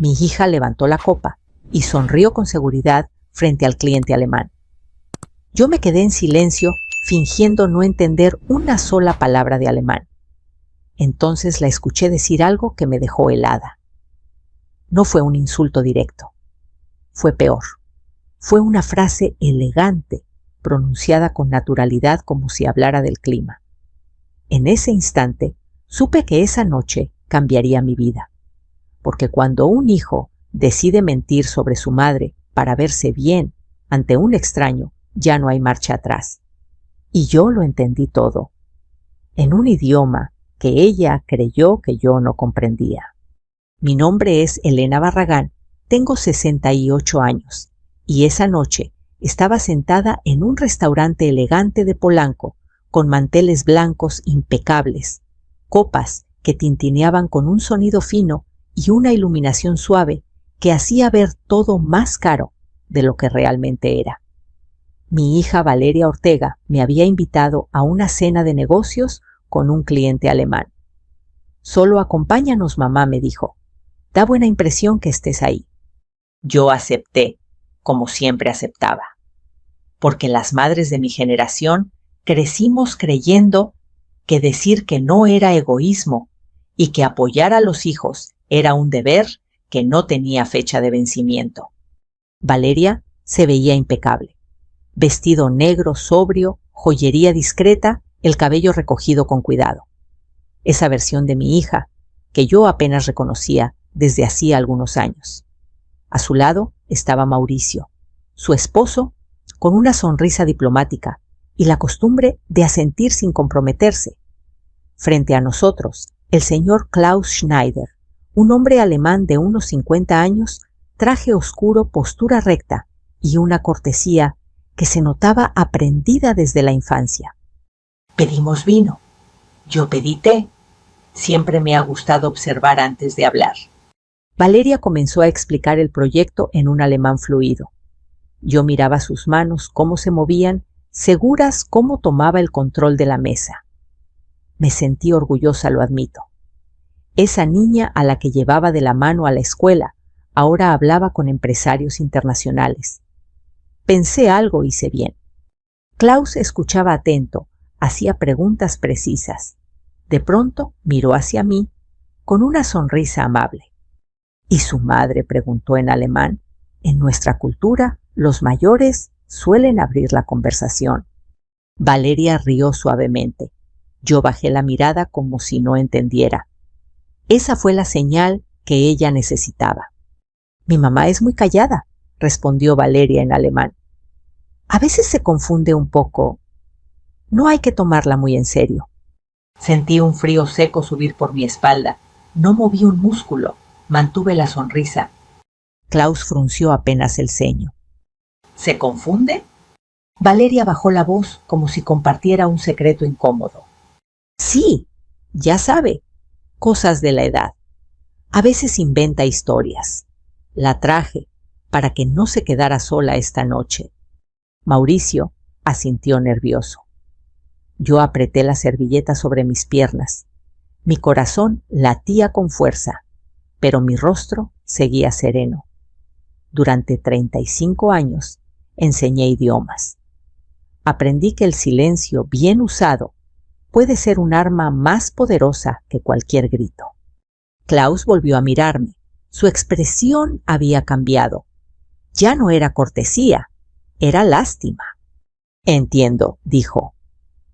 Mi hija levantó la copa y sonrió con seguridad frente al cliente alemán. Yo me quedé en silencio, fingiendo no entender una sola palabra de alemán. Entonces la escuché decir algo que me dejó helada. No fue un insulto directo. Fue peor. Fue una frase elegante, pronunciada con naturalidad como si hablara del clima. En ese instante, supe que esa noche cambiaría mi vida. Porque cuando un hijo decide mentir sobre su madre para verse bien ante un extraño, ya no hay marcha atrás. Y yo lo entendí todo, en un idioma que ella creyó que yo no comprendía. Mi nombre es Elena Barragán, tengo 68 años, y esa noche estaba sentada en un restaurante elegante de Polanco, con manteles blancos impecables, copas que tintineaban con un sonido fino y una iluminación suave que hacía ver todo más caro de lo que realmente era. Mi hija Valeria Ortega me había invitado a una cena de negocios con un cliente alemán. «Solo acompáñanos, mamá», me dijo. «Da buena impresión que estés ahí». Yo acepté, como siempre aceptaba. Porque las madres de mi generación crecimos creyendo que decir que no era egoísmo y que apoyar a los hijos era un deber que no tenía fecha de vencimiento. Valeria se veía impecable. Vestido negro sobrio, joyería discreta, el cabello recogido con cuidado. Esa versión de mi hija, que yo apenas reconocía desde hacía algunos años. A su lado estaba Mauricio, su esposo, con una sonrisa diplomática y la costumbre de asentir sin comprometerse. Frente a nosotros, el señor Klaus Schneider, un hombre alemán de unos 50 años, traje oscuro, postura recta y una cortesía que se notaba aprendida desde la infancia. Pedimos vino. Yo pedí té. Siempre me ha gustado observar antes de hablar. Valeria comenzó a explicar el proyecto en un alemán fluido. Yo miraba sus manos, cómo se movían, seguras cómo tomaba el control de la mesa. Me sentí orgullosa, lo admito. Esa niña a la que llevaba de la mano a la escuela ahora hablaba con empresarios internacionales. Pensé algo hice bien. Klaus escuchaba atento, hacía preguntas precisas. De pronto miró hacia mí con una sonrisa amable. ¿Y su madre?, preguntó en alemán. En nuestra cultura, los mayores suelen abrir la conversación. Valeria rió suavemente. Yo bajé la mirada como si no entendiera. Esa fue la señal que ella necesitaba. «Mi mamá es muy callada», respondió Valeria en alemán. «A veces se confunde un poco. No hay que tomarla muy en serio». Sentí un frío seco subir por mi espalda. No moví un músculo. Mantuve la sonrisa. Klaus frunció apenas el ceño. «¿Se confunde?» Valeria bajó la voz como si compartiera un secreto incómodo. «Sí, ya sabe, cosas de la edad. A veces inventa historias. La traje para que no se quedara sola esta noche». Mauricio asintió nervioso. Yo apreté la servilleta sobre mis piernas. Mi corazón latía con fuerza, pero mi rostro seguía sereno. Durante 35 años enseñé idiomas. Aprendí que el silencio bien usado puede ser un arma más poderosa que cualquier grito. Klaus volvió a mirarme. Su expresión había cambiado. Ya no era cortesía, era lástima. «Entiendo», dijo.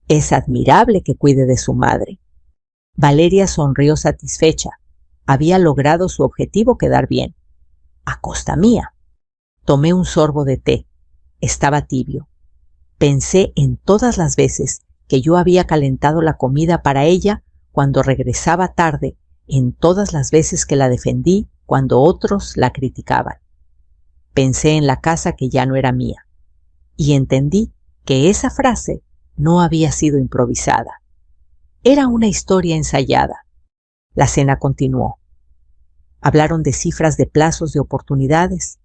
«Es admirable que cuide de su madre». Valeria sonrió satisfecha. Había logrado su objetivo, quedar bien. A costa mía. Tomé un sorbo de té. Estaba tibio. Pensé en todas las veces que yo había calentado la comida para ella cuando regresaba tarde, en todas las veces que la defendí cuando otros la criticaban. Pensé en la casa que ya no era mía. Y entendí que esa frase no había sido improvisada. Era una historia ensayada. La cena continuó. Hablaron de cifras de plazos de oportunidades.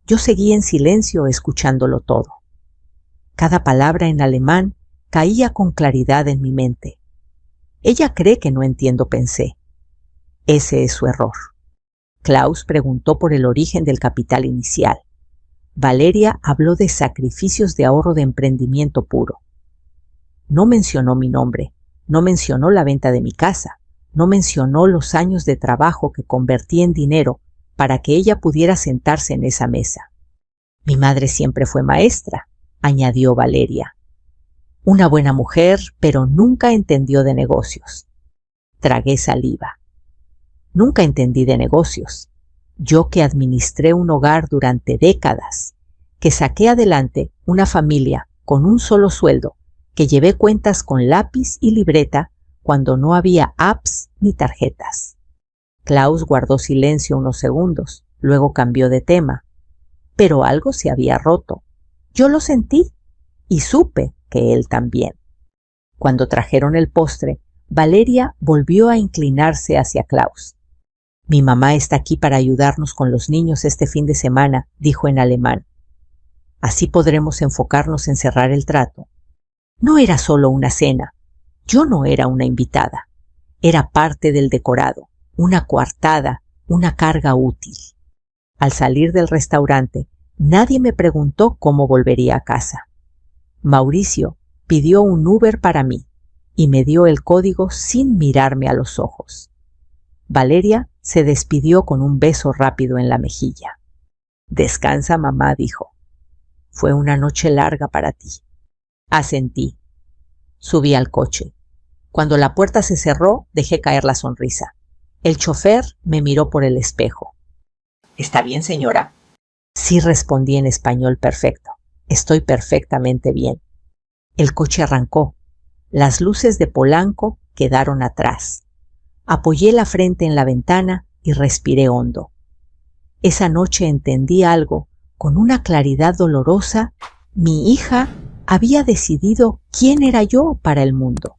Yo seguí en silencio escuchándolo todo. Cada palabra en alemán caía con claridad en mi mente. Ella cree que no entiendo, pensé. Ese es su error. Klaus preguntó por el origen del capital inicial. Valeria habló de sacrificios de ahorro de emprendimiento puro. No mencionó mi nombre, no mencionó la venta de mi casa, no mencionó los años de trabajo que convertí en dinero para que ella pudiera sentarse en esa mesa. Mi madre siempre fue maestra, añadió Valeria. Una buena mujer, pero nunca entendió de negocios. Tragué saliva. Nunca entendí de negocios. Yo que administré un hogar durante décadas, que saqué adelante una familia con un solo sueldo, que llevé cuentas con lápiz y libreta cuando no había apps ni tarjetas. Klaus guardó silencio unos segundos, luego cambió de tema. Pero algo se había roto. Yo lo sentí y supe que él también. Cuando trajeron el postre, Valeria volvió a inclinarse hacia Klaus. Mi mamá está aquí para ayudarnos con los niños este fin de semana, dijo en alemán. Así podremos enfocarnos en cerrar el trato. No era solo una cena. Yo no era una invitada. Era parte del decorado, una coartada, una carga útil. Al salir del restaurante, nadie me preguntó cómo volvería a casa. Mauricio pidió un Uber para mí y me dio el código sin mirarme a los ojos. Valeria se despidió con un beso rápido en la mejilla. Descansa, mamá, dijo. Fue una noche larga para ti. Asentí. Subí al coche. Cuando la puerta se cerró, dejé caer la sonrisa. El chofer me miró por el espejo. ¿Está bien, señora? Sí, respondí en español perfecto. Estoy perfectamente bien. El coche arrancó. Las luces de Polanco quedaron atrás. Apoyé la frente en la ventana y respiré hondo. Esa noche entendí algo con una claridad dolorosa. Mi hija había decidido quién era yo para el mundo.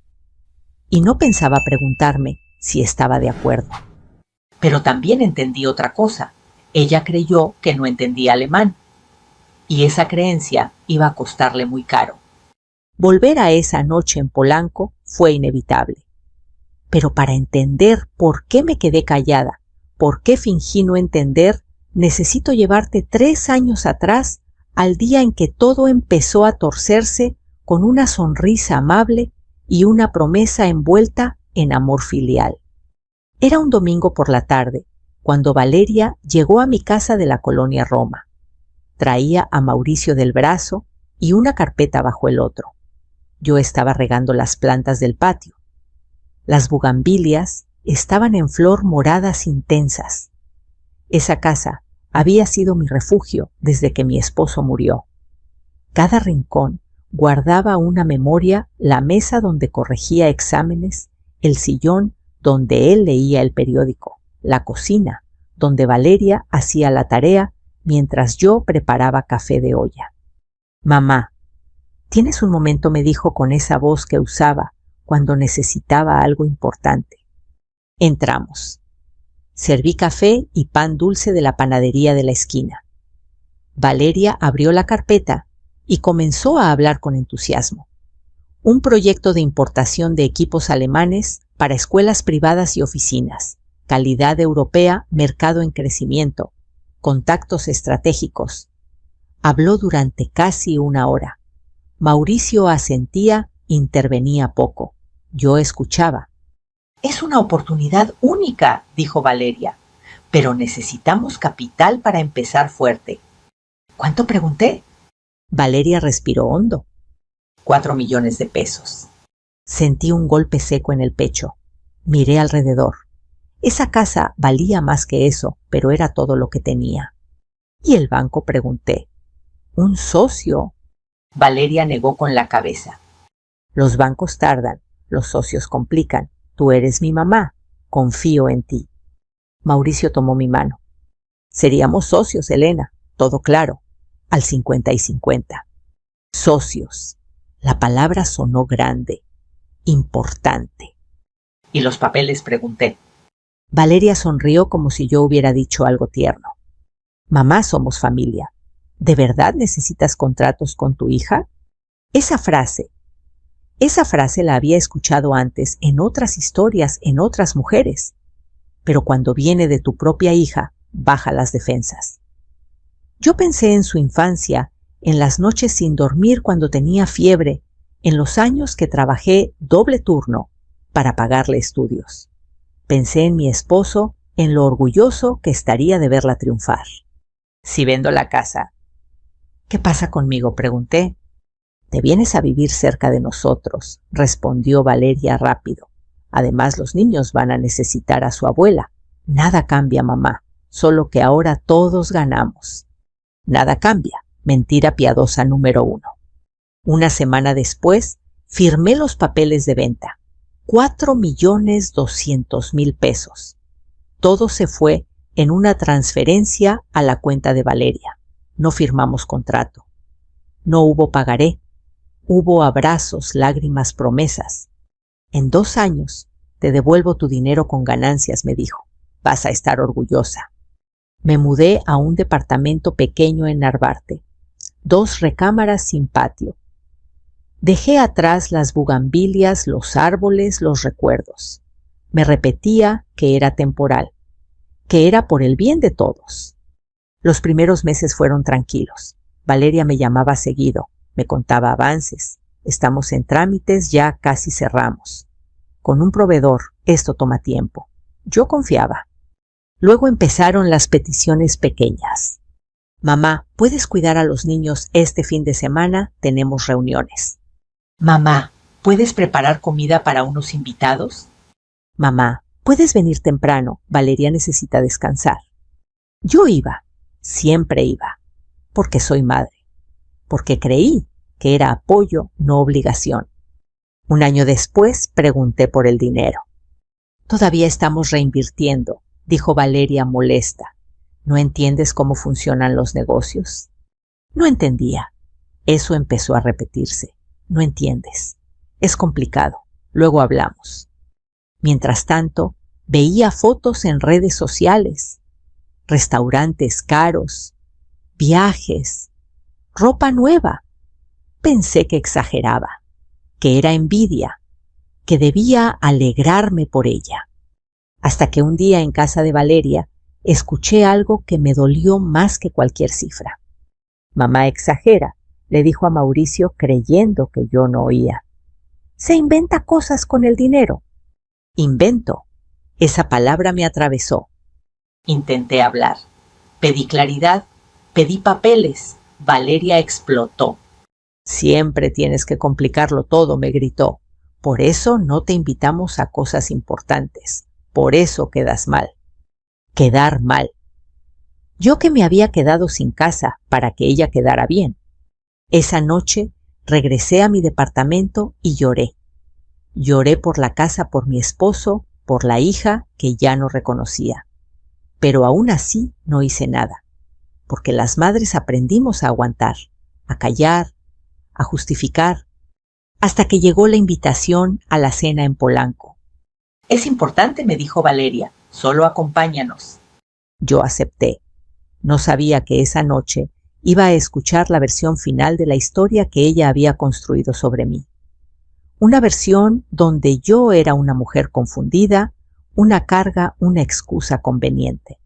Y no pensaba preguntarme si estaba de acuerdo. Pero también entendí otra cosa. Ella creyó que no entendía alemán. Y esa creencia iba a costarle muy caro. Volver a esa noche en Polanco fue inevitable. Pero para entender por qué me quedé callada, por qué fingí no entender, necesito llevarte 3 años atrás, al día en que todo empezó a torcerse con una sonrisa amable y una promesa envuelta en amor filial. Era un domingo por la tarde, cuando Valeria llegó a mi casa de la colonia Roma. Traía a Mauricio del brazo y una carpeta bajo el otro. Yo estaba regando las plantas del patio. Las bugambilias estaban en flor moradas intensas. Esa casa había sido mi refugio desde que mi esposo murió. Cada rincón guardaba una memoria, la mesa donde corregía exámenes, el sillón donde él leía el periódico, la cocina donde Valeria hacía la tarea mientras yo preparaba café de olla. Mamá, ¿tienes un momento?, me dijo con esa voz que usaba cuando necesitaba algo importante. Entramos. Serví café y pan dulce de la panadería de la esquina. Valeria abrió la carpeta y comenzó a hablar con entusiasmo. Un proyecto de importación de equipos alemanes para escuelas privadas y oficinas, calidad europea, mercado en crecimiento, contactos estratégicos. Habló durante casi 1 hora. Mauricio asentía, intervenía poco. Yo escuchaba. Es una oportunidad única, dijo Valeria, pero necesitamos capital para empezar fuerte. ¿Cuánto pregunté? Valeria respiró hondo. 4 millones de pesos. Sentí un golpe seco en el pecho. Miré alrededor. Esa casa valía más que eso, pero era todo lo que tenía. ¿Y el banco?, pregunté. ¿Un socio? Valeria negó con la cabeza. Los bancos tardan, los socios complican. Tú eres mi mamá, confío en ti. Mauricio tomó mi mano. Seríamos socios, Elena, todo claro, al 50 y 50. Socios. La palabra sonó grande, importante. ¿Y los papeles?, pregunté. Valeria sonrió como si yo hubiera dicho algo tierno. Mamá, somos familia. ¿De verdad necesitas contratos con tu hija? Esa frase la había escuchado antes en otras historias, en otras mujeres. Pero cuando viene de tu propia hija, baja las defensas. Yo pensé en su infancia, en las noches sin dormir cuando tenía fiebre, en los años que trabajé doble turno para pagarle estudios. Pensé en mi esposo, en lo orgulloso que estaría de verla triunfar. Si vendo la casa. ¿Qué pasa conmigo?, pregunté. Te vienes a vivir cerca de nosotros, respondió Valeria rápido. Además, los niños van a necesitar a su abuela. Nada cambia, mamá, solo que ahora todos ganamos. Nada cambia, mentira piadosa número 1. Una semana después, firmé los papeles de venta. 4.200.000 pesos. Todo se fue en una transferencia a la cuenta de Valeria. No firmamos contrato. No hubo pagaré. Hubo abrazos, lágrimas, promesas. En 2 años te devuelvo tu dinero con ganancias, me dijo. Vas a estar orgullosa. Me mudé a un departamento pequeño en Narvarte. 2 recámaras sin patio. Dejé atrás las bugambilias, los árboles, los recuerdos. Me repetía que era temporal, que era por el bien de todos. Los primeros meses fueron tranquilos. Valeria me llamaba seguido, me contaba avances. Estamos en trámites, ya casi cerramos. Con un proveedor, esto toma tiempo. Yo confiaba. Luego empezaron las peticiones pequeñas. Mamá, ¿puedes cuidar a los niños este fin de semana? Tenemos reuniones. Mamá, ¿puedes preparar comida para unos invitados? Mamá, ¿puedes venir temprano? Valeria necesita descansar. Yo iba, siempre iba, porque soy madre, porque creí que era apoyo, no obligación. Un año después pregunté por el dinero. Todavía estamos reinvirtiendo, dijo Valeria molesta. ¿No entiendes cómo funcionan los negocios? No entendía. Eso empezó a repetirse. No entiendes. Es complicado. Luego hablamos. Mientras tanto, veía fotos en redes sociales. Restaurantes caros, viajes, ropa nueva. Pensé que exageraba, que era envidia, que debía alegrarme por ella. Hasta que un día en casa de Valeria escuché algo que me dolió más que cualquier cifra. Mamá exagera, le dijo a Mauricio creyendo que yo no oía. Se inventa cosas con el dinero. Invento. Esa palabra me atravesó. Intenté hablar. Pedí claridad. Pedí papeles. Valeria explotó. Siempre tienes que complicarlo todo, me gritó. Por eso no te invitamos a cosas importantes. Por eso quedas mal. Quedar mal. Yo que me había quedado sin casa para que ella quedara bien. Esa noche regresé a mi departamento y lloré. Lloré por la casa, por mi esposo, por la hija que ya no reconocía. Pero aún así no hice nada, porque las madres aprendimos a aguantar, a callar, a justificar, hasta que llegó la invitación a la cena en Polanco. Es importante, me dijo Valeria, solo acompáñanos. Yo acepté. No sabía que esa noche iba a escuchar la versión final de la historia que ella había construido sobre mí. Una versión donde yo era una mujer confundida, una carga, una excusa conveniente.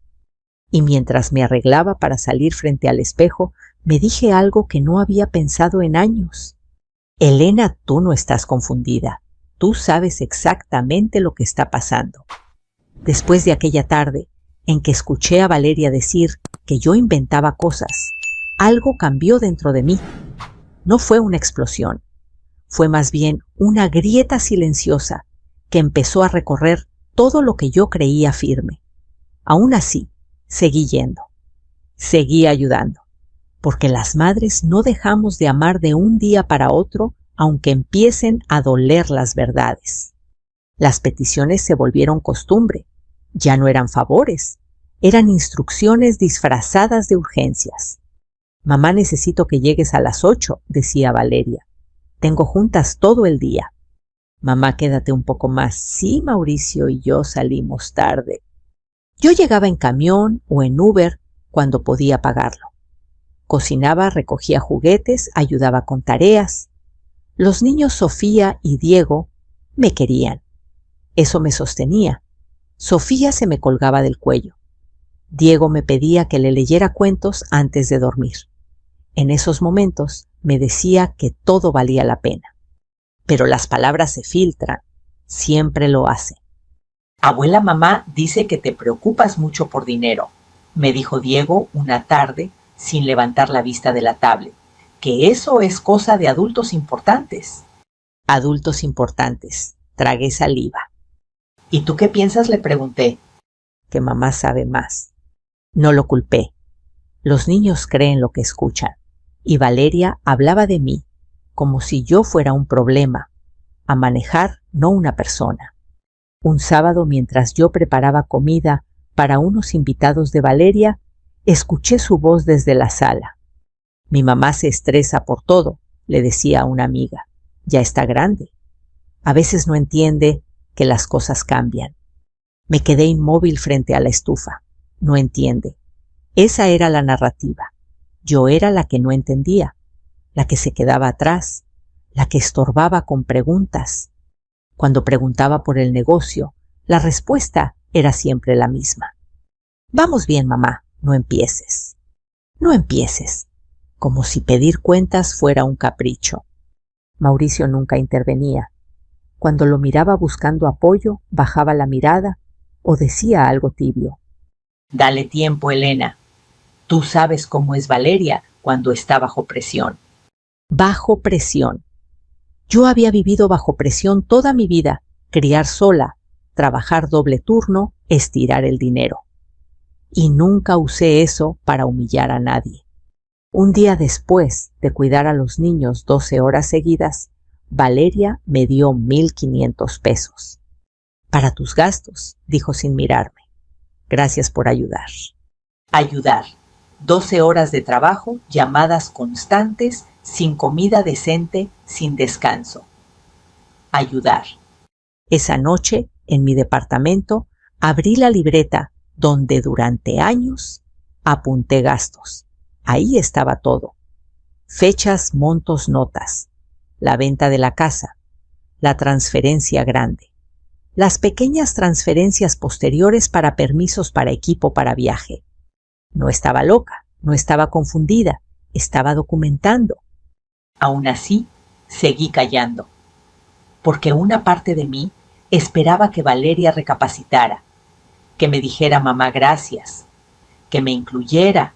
Y mientras me arreglaba para salir frente al espejo, me dije algo que no había pensado en años. Elena, tú no estás confundida. Tú sabes exactamente lo que está pasando. Después de aquella tarde en que escuché a Valeria decir que yo inventaba cosas, algo cambió dentro de mí. No fue una explosión, fue más bien una grieta silenciosa que empezó a recorrer todo lo que yo creía firme. Aún así, seguí yendo, seguí ayudando, porque las madres no dejamos de amar de un día para otro, aunque empiecen a doler las verdades. Las peticiones se volvieron costumbre, ya no eran favores, eran instrucciones disfrazadas de urgencias. Mamá, necesito que llegues a las 8, decía Valeria. Tengo juntas todo el día. Mamá, quédate un poco más. Sí, Mauricio y yo salimos tarde. Yo llegaba en camión o en Uber cuando podía pagarlo. Cocinaba, recogía juguetes, ayudaba con tareas. Los niños Sofía y Diego me querían. Eso me sostenía. Sofía se me colgaba del cuello. Diego me pedía que le leyera cuentos antes de dormir. En esos momentos me decía que todo valía la pena. Pero las palabras se filtran, siempre lo hace. Abuela mamá dice que te preocupas mucho por dinero, me dijo Diego una tarde sin levantar la vista de la tablet, que eso es cosa de adultos importantes. Adultos importantes, tragué saliva. ¿Y tú qué piensas?, le pregunté. Que mamá sabe más. No lo culpé. Los niños creen lo que escuchan, y Valeria hablaba de mí como si yo fuera un problema, a manejar, no una persona. Un sábado, mientras yo preparaba comida para unos invitados de Valeria, escuché su voz desde la sala. Mi mamá se estresa por todo, le decía a una amiga. Ya está grande. A veces no entiende que las cosas cambian. Me quedé inmóvil frente a la estufa. No entiende. Esa era la narrativa. Yo era la que no entendía, la que se quedaba atrás, la que estorbaba con preguntas. Cuando preguntaba por el negocio, la respuesta era siempre la misma. Vamos bien, mamá, no empieces. No empieces. Como si pedir cuentas fuera un capricho. Mauricio nunca intervenía. Cuando lo miraba buscando apoyo, bajaba la mirada o decía algo tibio. Dale tiempo, Elena. Tú sabes cómo es Valeria cuando está bajo presión. Bajo presión. Yo había vivido bajo presión toda mi vida, criar sola, trabajar doble turno, estirar el dinero. Y nunca usé eso para humillar a nadie. Un día después de cuidar a los niños 12 horas seguidas, Valeria me dio 1,500 pesos. Para tus gastos, dijo sin mirarme. Gracias por ayudar. Ayudar. 12 horas de trabajo, llamadas constantes, sin comida decente, sin descanso. Ayudar. Esa noche, en mi departamento, abrí la libreta donde durante años apunté gastos. Ahí estaba todo. Fechas, montos, notas. La venta de la casa. La transferencia grande. Las pequeñas transferencias posteriores para permisos para equipo para viaje. No estaba loca, no estaba confundida, estaba documentando. Aún así, seguí callando, porque una parte de mí esperaba que Valeria recapacitara, que me dijera mamá gracias, que me incluyera,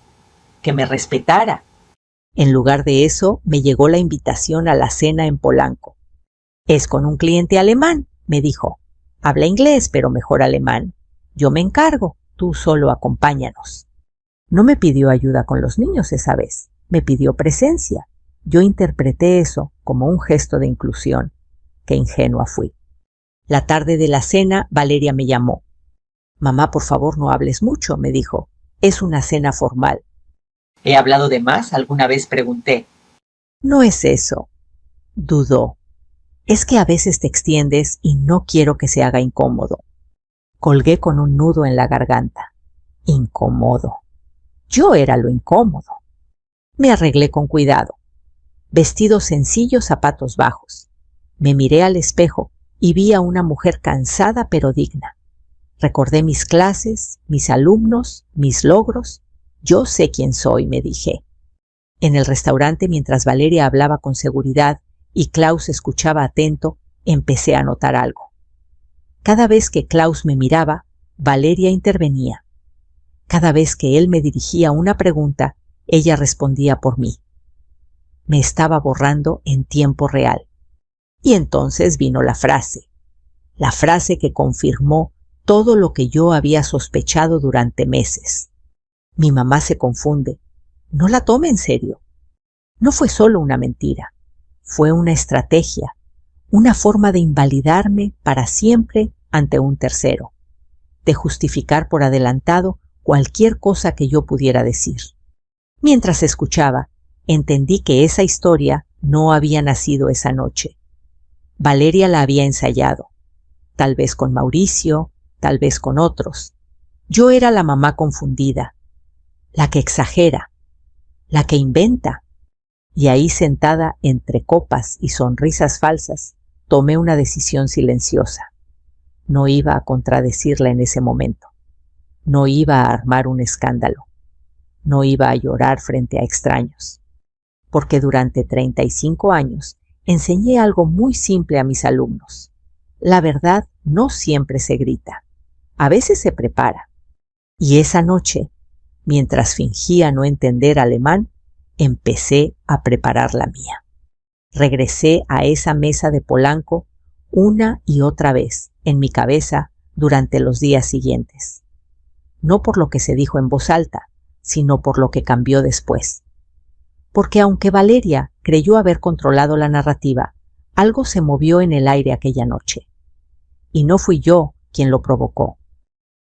que me respetara. En lugar de eso, me llegó la invitación a la cena en Polanco. Es con un cliente alemán, me dijo. Habla inglés, pero mejor alemán. Yo me encargo, tú solo acompáñanos. No me pidió ayuda con los niños esa vez, me pidió presencia. Yo interpreté eso como un gesto de inclusión. Qué ingenua fui. La tarde de la cena, Valeria me llamó. Mamá, por favor, no hables mucho, me dijo. Es una cena formal. ¿He hablado de más?, alguna vez pregunté. No es eso. Dudó. Es que a veces te extiendes y no quiero que se haga incómodo. Colgué con un nudo en la garganta. Incómodo. Yo era lo incómodo. Me arreglé con cuidado. Vestido sencillo, zapatos bajos. Me miré al espejo y vi a una mujer cansada pero digna. Recordé mis clases, mis alumnos, mis logros. Yo sé quién soy, me dije. En el restaurante, mientras Valeria hablaba con seguridad y Klaus escuchaba atento, empecé a notar algo. Cada vez que Klaus me miraba, Valeria intervenía. Cada vez que él me dirigía una pregunta, ella respondía por mí. Me estaba borrando en tiempo real. Y entonces vino la frase que confirmó todo lo que yo había sospechado durante meses. Mi mamá se confunde. No la tome en serio. No fue solo una mentira. Fue una estrategia, una forma de invalidarme para siempre ante un tercero, de justificar por adelantado cualquier cosa que yo pudiera decir. Mientras escuchaba, entendí que esa historia no había nacido esa noche. Valeria la había ensayado, tal vez con Mauricio, tal vez con otros. Yo era la mamá confundida, la que exagera, la que inventa. Y ahí, sentada entre copas y sonrisas falsas, tomé una decisión silenciosa. No iba a contradecirla en ese momento. No iba a armar un escándalo. No iba a llorar frente a extraños. Porque durante 35 años enseñé algo muy simple a mis alumnos. La verdad no siempre se grita. A veces se prepara. Y esa noche, mientras fingía no entender alemán, empecé a preparar la mía. Regresé a esa mesa de Polanco una y otra vez en mi cabeza durante los días siguientes. No por lo que se dijo en voz alta, sino por lo que cambió después. Porque aunque Valeria creyó haber controlado la narrativa, algo se movió en el aire aquella noche. Y no fui yo quien lo provocó.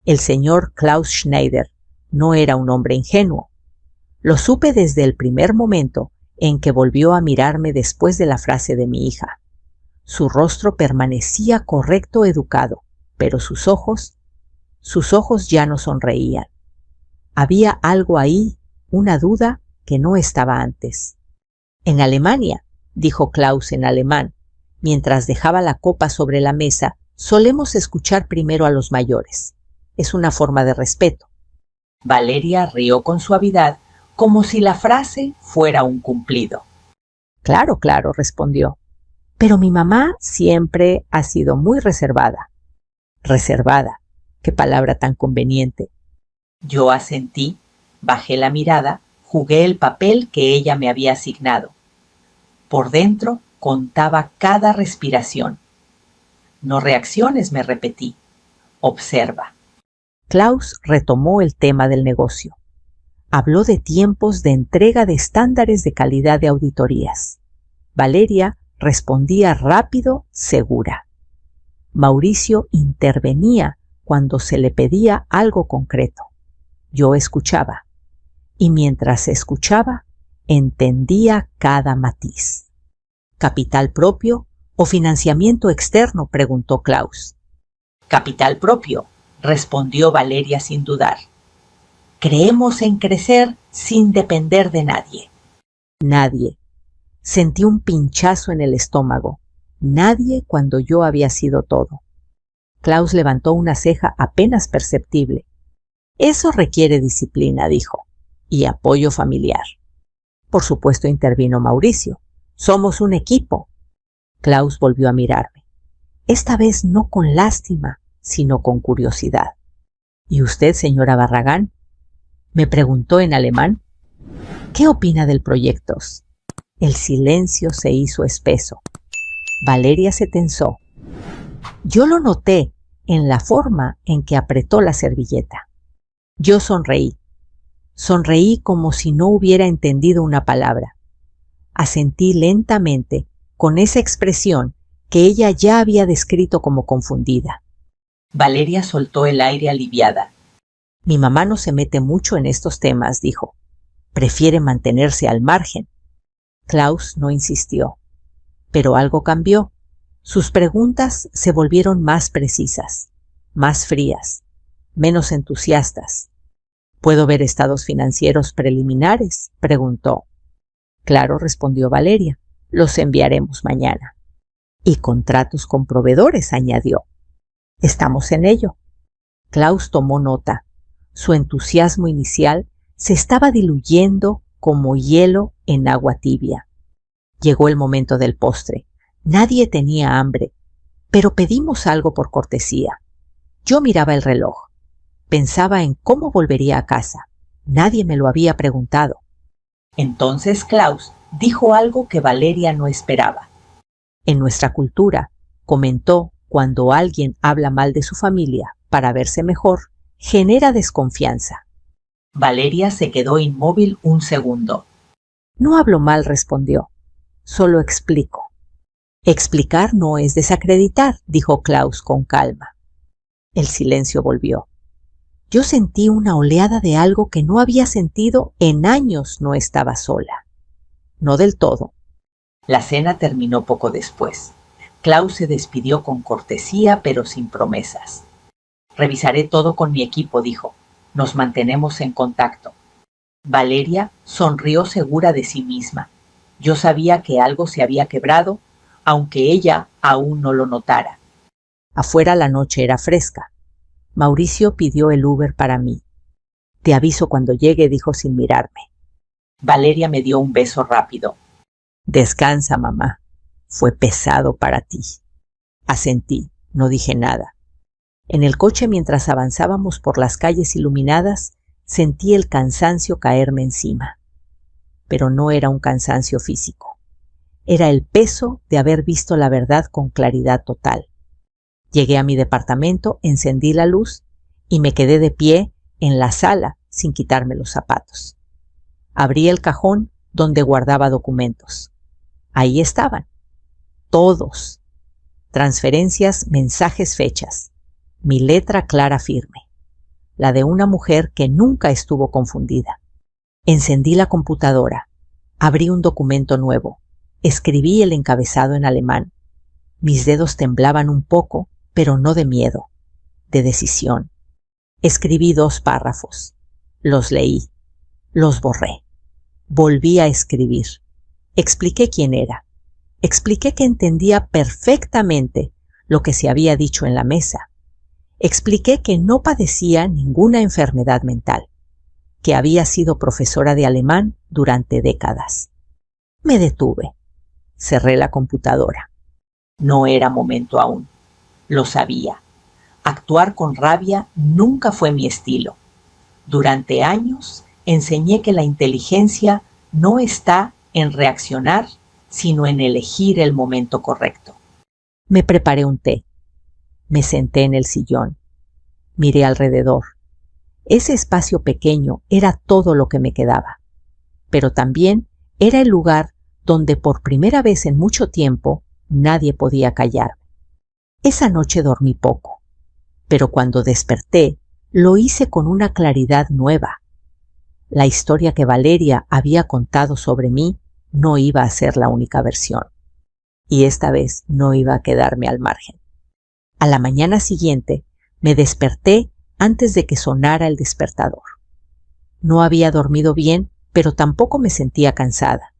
El señor Klaus Schneider no era un hombre ingenuo. Lo supe desde el primer momento en que volvió a mirarme después de la frase de mi hija. Su rostro permanecía correcto, educado, pero sus ojos ya no sonreían. Había algo ahí, una duda que no estaba antes. En Alemania, dijo Klaus en alemán, mientras dejaba la copa sobre la mesa, solemos escuchar primero a los mayores. Es una forma de respeto. Valeria rió con suavidad, como si la frase fuera un cumplido. Claro, claro, respondió. Pero mi mamá siempre ha sido muy reservada. Reservada, qué palabra tan conveniente. Yo asentí, bajé la mirada, jugué el papel que ella me había asignado. Por dentro contaba cada respiración. No reacciones, me repetí. Observa. Klaus retomó el tema del negocio. Habló de tiempos de entrega de estándares de calidad de auditorías. Valeria respondía rápido, segura. Mauricio intervenía cuando se le pedía algo concreto. Yo escuchaba. Y mientras escuchaba, entendía cada matiz. ¿Capital propio o financiamiento externo?, preguntó Klaus. Capital propio, respondió Valeria sin dudar. Creemos en crecer sin depender de nadie. Nadie. Sentí un pinchazo en el estómago. Nadie cuando yo había sido todo. Klaus levantó una ceja apenas perceptible. Eso requiere disciplina, dijo, y apoyo familiar. Por supuesto, intervino Mauricio. Somos un equipo. Klaus volvió a mirarme. Esta vez no con lástima, sino con curiosidad. ¿Y usted, señora Barragán?, me preguntó en alemán. ¿Qué opina del proyecto? El silencio se hizo espeso. Valeria se tensó. Yo lo noté en la forma en que apretó la servilleta. Yo sonreí. Sonreí como si no hubiera entendido una palabra. Asentí lentamente con esa expresión que ella ya había descrito como confundida. Valeria soltó el aire aliviada. Mi mamá no se mete mucho en estos temas, dijo. Prefiere mantenerse al margen. Klaus no insistió. Pero algo cambió. Sus preguntas se volvieron más precisas, más frías, menos entusiastas. ¿Puedo ver estados financieros preliminares?, preguntó. Claro, respondió Valeria. Los enviaremos mañana. Y contratos con proveedores, añadió. Estamos en ello. Klaus tomó nota. Su entusiasmo inicial se estaba diluyendo como hielo en agua tibia. Llegó el momento del postre. Nadie tenía hambre, pero pedimos algo por cortesía. Yo miraba el reloj. Pensaba en cómo volvería a casa. Nadie me lo había preguntado. Entonces Klaus dijo algo que Valeria no esperaba. En nuestra cultura, comentó, cuando alguien habla mal de su familia para verse mejor, genera desconfianza. Valeria se quedó inmóvil un segundo. No hablo mal, respondió. Solo explico. Explicar no es desacreditar, dijo Klaus con calma. El silencio volvió. Yo sentí una oleada de algo que no había sentido en años. No estaba sola. No del todo. La cena terminó poco después. Klaus se despidió con cortesía, pero sin promesas. Revisaré todo con mi equipo, dijo. Nos mantenemos en contacto. Valeria sonrió segura de sí misma. Yo sabía que algo se había quebrado, aunque ella aún no lo notara. Afuera la noche era fresca. Mauricio pidió el Uber para mí. Te aviso cuando llegue, dijo sin mirarme. Valeria me dio un beso rápido. Descansa, mamá. Fue pesado para ti. Asentí, no dije nada. En el coche, mientras avanzábamos por las calles iluminadas, sentí el cansancio caerme encima. Pero no era un cansancio físico. Era el peso de haber visto la verdad con claridad total. Llegué a mi departamento, encendí la luz y me quedé de pie en la sala sin quitarme los zapatos. Abrí el cajón donde guardaba documentos. Ahí estaban. Todos. Transferencias, mensajes, fechas. Mi letra clara firme. La de una mujer que nunca estuvo confundida. Encendí la computadora. Abrí un documento nuevo. Escribí el encabezado en alemán. Mis dedos temblaban un poco, pero no de miedo, de decisión. Escribí 2 párrafos. Los leí. Los borré. Volví a escribir. Expliqué quién era. Expliqué que entendía perfectamente lo que se había dicho en la mesa. Expliqué que no padecía ninguna enfermedad mental, que había sido profesora de alemán durante décadas. Me detuve. Cerré la computadora. No era momento aún. Lo sabía. Actuar con rabia nunca fue mi estilo. Durante años enseñé que la inteligencia no está en reaccionar, sino en elegir el momento correcto. Me preparé un té. Me senté en el sillón. Miré alrededor. Ese espacio pequeño era todo lo que me quedaba. Pero también era el lugar donde por primera vez en mucho tiempo nadie podía callarme. Esa noche dormí poco, pero cuando desperté lo hice con una claridad nueva. La historia que Valeria había contado sobre mí no iba a ser la única versión, y esta vez no iba a quedarme al margen. A la mañana siguiente me desperté antes de que sonara el despertador. No había dormido bien, pero tampoco me sentía cansada.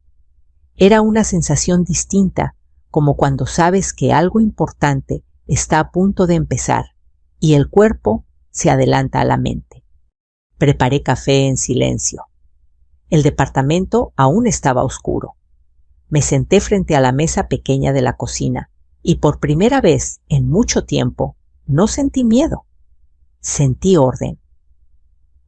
Era una sensación distinta, como cuando sabes que algo importante está a punto de empezar y el cuerpo se adelanta a la mente. Preparé café en silencio. El departamento aún estaba oscuro. Me senté frente a la mesa pequeña de la cocina y por primera vez en mucho tiempo no sentí miedo. Sentí orden.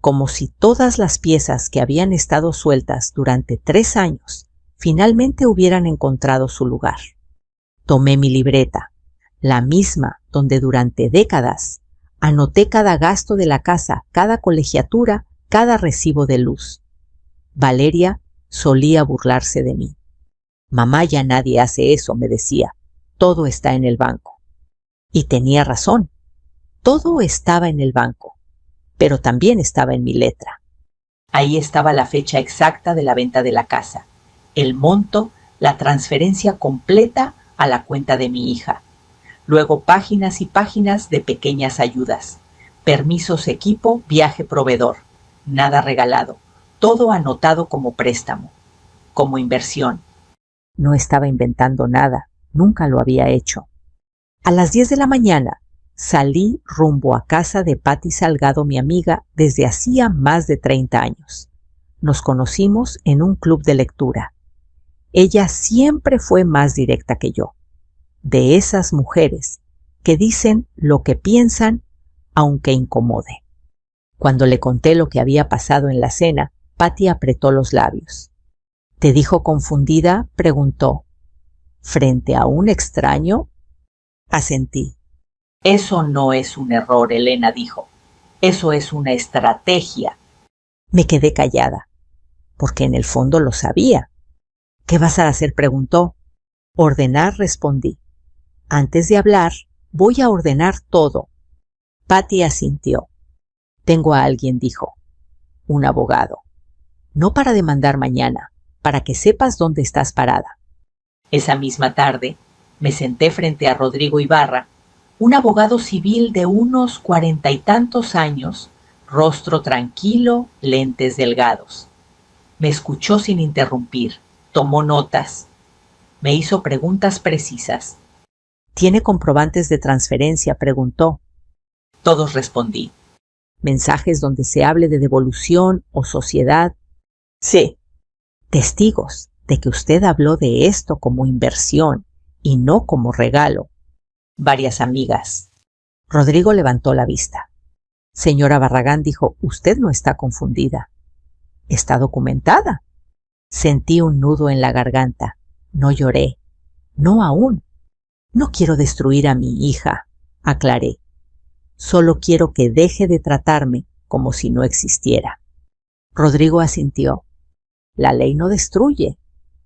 Como si todas las piezas que habían estado sueltas durante 3 años finalmente hubieran encontrado su lugar. Tomé mi libreta, la misma donde durante décadas anoté cada gasto de la casa, cada colegiatura, cada recibo de luz. Valeria solía burlarse de mí. Mamá, ya nadie hace eso, me decía. Todo está en el banco. Y tenía razón. Todo estaba en el banco, pero también estaba en mi letra. Ahí estaba la fecha exacta de la venta de la casa, el monto, la transferencia completa a la cuenta de mi hija. Luego páginas y páginas de pequeñas ayudas. Permisos, equipo, viaje, proveedor. Nada regalado. Todo anotado como préstamo, como inversión. No estaba inventando nada. Nunca lo había hecho. A las 10 de la mañana salí rumbo a casa de Patti Salgado, mi amiga, desde hacía más de 30 años. Nos conocimos en un club de lectura. Ella siempre fue más directa que yo. De esas mujeres que dicen lo que piensan aunque incomode. Cuando le conté lo que había pasado en la cena, Patti apretó los labios. ¿Te dijo confundida?, preguntó. ¿Frente a un extraño? Asentí. Eso no es un error, Elena dijo. Eso es una estrategia. Me quedé callada, porque en el fondo lo sabía. ¿Qué vas a hacer?, preguntó. Ordenar, respondí. Antes de hablar, voy a ordenar todo. Patti asintió. Tengo a alguien, dijo. Un abogado. No para demandar mañana, para que sepas dónde estás parada. Esa misma tarde, me senté frente a Rodrigo Ibarra, un abogado civil de unos 40 y tantos años, rostro tranquilo, lentes delgados. Me escuchó sin interrumpir, tomó notas, me hizo preguntas precisas. ¿Tiene comprobantes de transferencia?, preguntó. Todos respondí. ¿Mensajes donde se hable de devolución o sociedad? Sí. ¿Testigos de que usted habló de esto como inversión y no como regalo? Varias amigas. Rodrigo levantó la vista. Señora Barragán, dijo, usted no está confundida. Está documentada. Sentí un nudo en la garganta. No lloré. No aún. No quiero destruir a mi hija, aclaré. Solo quiero que deje de tratarme como si no existiera. Rodrigo asintió. La ley no destruye,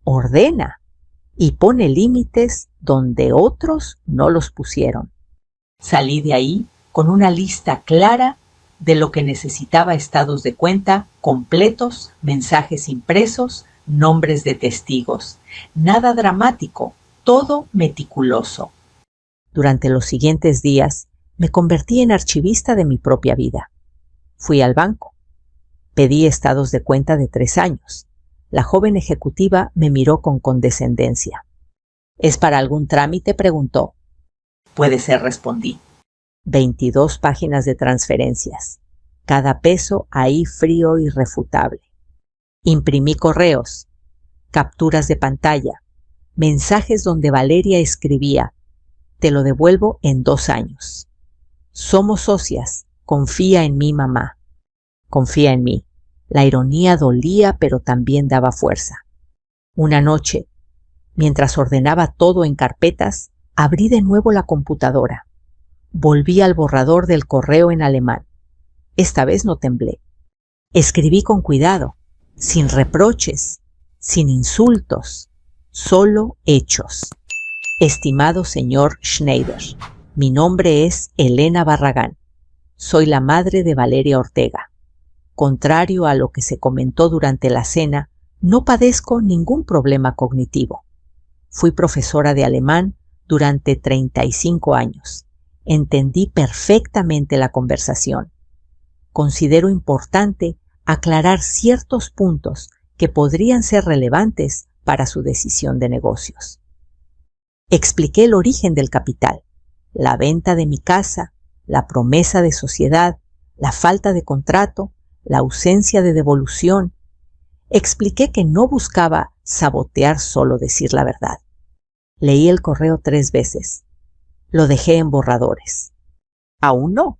ordena y pone límites donde otros no los pusieron. Salí de ahí con una lista clara de lo que necesitaba: estados de cuenta completos, mensajes impresos, nombres de testigos. Nada dramático, todo meticuloso. Durante los siguientes días me convertí en archivista de mi propia vida. Fui al banco. Pedí estados de cuenta de 3 años. La joven ejecutiva me miró con condescendencia. ¿Es para algún trámite?, preguntó. Puede ser, respondí. 22 páginas de transferencias. Cada peso ahí frío y irrefutable. Imprimí correos, capturas de pantalla, mensajes donde Valeria escribía: te lo devuelvo en 2 años. Somos socias, confía en mí, mamá. Confía en mí. La ironía dolía, pero también daba fuerza. Una noche, mientras ordenaba todo en carpetas, abrí de nuevo la computadora. Volví al borrador del correo en alemán. Esta vez no temblé. Escribí con cuidado, sin reproches, sin insultos, solo hechos. Estimado señor Schneider, mi nombre es Elena Barragán. Soy la madre de Valeria Ortega. Contrario a lo que se comentó durante la cena, no padezco ningún problema cognitivo. Fui profesora de alemán durante 35 años. Entendí perfectamente la conversación. Considero importante aclarar ciertos puntos que podrían ser relevantes para su decisión de negocios. Expliqué el origen del capital, la venta de mi casa, la promesa de sociedad, la falta de contrato, la ausencia de devolución. Expliqué que no buscaba sabotear, solo decir la verdad. Leí el correo 3 veces. Lo dejé en borradores. Aún no,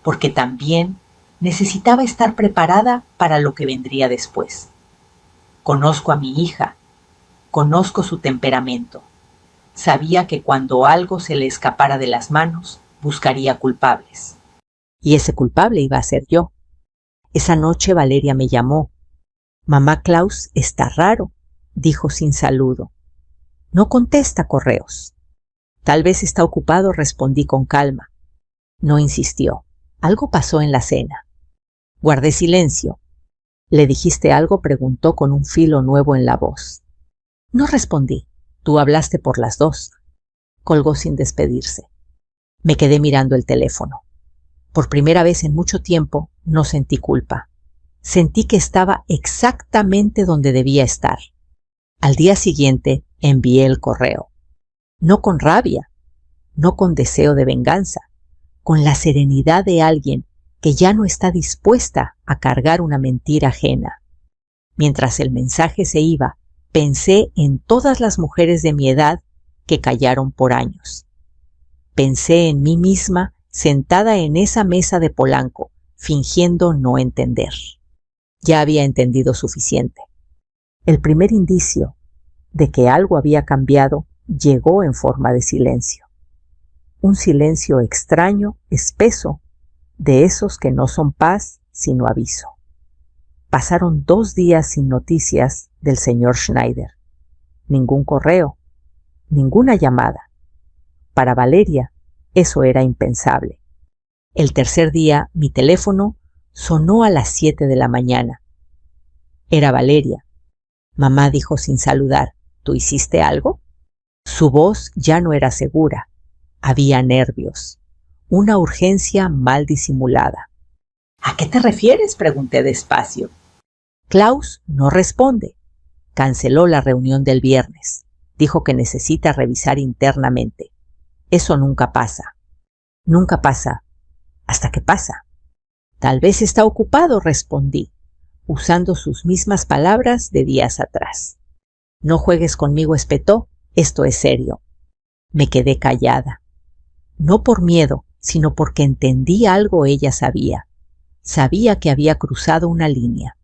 porque también necesitaba estar preparada para lo que vendría después. Conozco a mi hija, conozco su temperamento. Sabía que cuando algo se le escapara de las manos, buscaría culpables. Y ese culpable iba a ser yo. Esa noche Valeria me llamó. Mamá, Klaus está raro, dijo sin saludo. No contesta correos. Tal vez está ocupado, respondí con calma. No insistió. Algo pasó en la cena. Guardé silencio. ¿Le dijiste algo?, preguntó con un filo nuevo en la voz. No respondí. Tú hablaste por las 2. Colgó sin despedirse. Me quedé mirando el teléfono. Por primera vez en mucho tiempo no sentí culpa. Sentí que estaba exactamente donde debía estar. Al día siguiente envié el correo. No con rabia, no con deseo de venganza, con la serenidad de alguien que ya no está dispuesta a cargar una mentira ajena. Mientras el mensaje se iba, pensé en todas las mujeres de mi edad que callaron por años. Pensé en mí misma sentada en esa mesa de Polanco, fingiendo no entender. Ya había entendido suficiente. El primer indicio de que algo había cambiado llegó en forma de silencio. Un silencio extraño, espeso, de esos que no son paz sino aviso. Pasaron 2 días sin noticias del señor Schneider. Ningún correo, ninguna llamada. Para Valeria eso era impensable. El tercer día mi teléfono sonó a las 7 de la mañana. Era Valeria. Mamá dijo sin saludar: ¿tú hiciste algo? Su voz ya no era segura. Había nervios. Una urgencia mal disimulada. ¿A qué te refieres?, pregunté despacio. Klaus no responde. Canceló la reunión del viernes. Dijo que necesita revisar internamente. Eso nunca pasa. Nunca pasa. ¿Hasta qué pasa? Tal vez está ocupado, respondí, usando sus mismas palabras de días atrás. No juegues conmigo, espetó, esto es serio. Me quedé callada. No por miedo, sino porque entendí algo ella sabía. Sabía que había cruzado una línea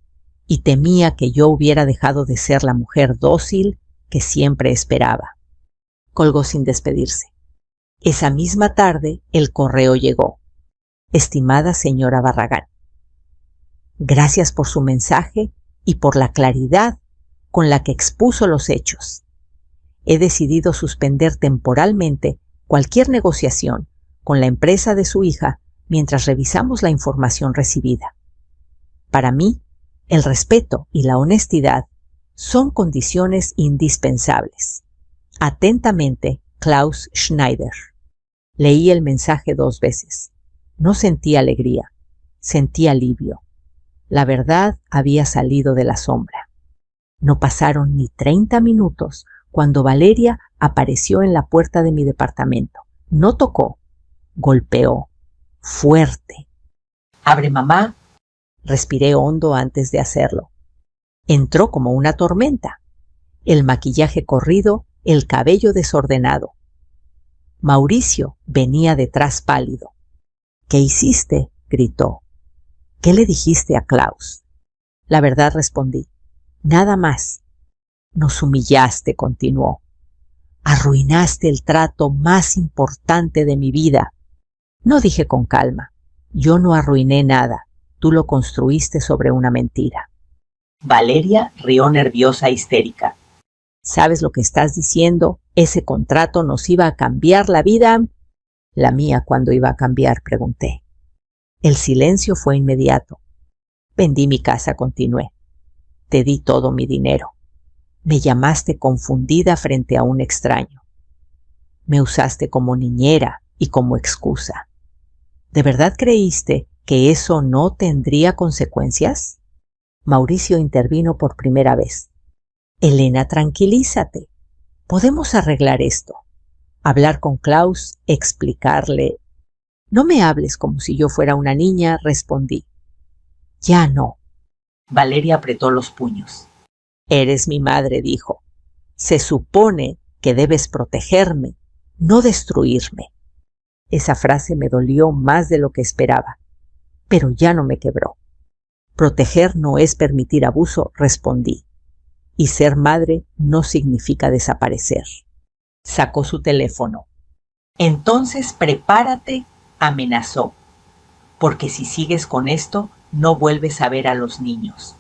y temía que yo hubiera dejado de ser la mujer dócil que siempre esperaba. Colgó sin despedirse. Esa misma tarde el correo llegó. Estimada señora Barragán, gracias por su mensaje y por la claridad con la que expuso los hechos. He decidido suspender temporalmente cualquier negociación con la empresa de su hija mientras revisamos la información recibida. Para mí, el respeto y la honestidad son condiciones indispensables. Atentamente, Klaus Schneider. Leí el mensaje 2 veces. No sentí alegría, sentí alivio. La verdad había salido de la sombra. No pasaron ni 30 minutos cuando Valeria apareció en la puerta de mi departamento. No tocó, golpeó, fuerte. «Abre, mamá». Respiré hondo antes de hacerlo. Entró como una tormenta. El maquillaje corrido, el cabello desordenado. Mauricio venía detrás pálido. «¿Qué hiciste?», gritó. «¿Qué le dijiste a Klaus?». La verdad, respondí. «Nada más». «Nos humillaste», continuó. «Arruinaste el trato más importante de mi vida». No, dije con calma. «Yo no arruiné nada. Tú lo construiste sobre una mentira». Valeria rió nerviosa e histérica. «¿Sabes lo que estás diciendo? Ese contrato nos iba a cambiar la vida». «¿La mía cuándo iba a cambiar?», pregunté. El silencio fue inmediato. «Vendí mi casa», continué. «Te di todo mi dinero. Me llamaste confundida frente a un extraño. Me usaste como niñera y como excusa. ¿De verdad creíste que eso no tendría consecuencias?». Mauricio intervino por primera vez. «Elena, tranquilízate. Podemos arreglar esto. Hablar con Klaus, explicarle». «No me hables como si yo fuera una niña», respondí. «Ya no». Valeria apretó los puños. «Eres mi madre», dijo. «Se supone que debes protegerme, no destruirme». Esa frase me dolió más de lo que esperaba, pero ya no me quebró. «Proteger no es permitir abuso», respondí. «Y ser madre no significa desaparecer». Sacó su teléfono. «Entonces prepárate», amenazó, «porque si sigues con esto, no vuelves a ver a los niños».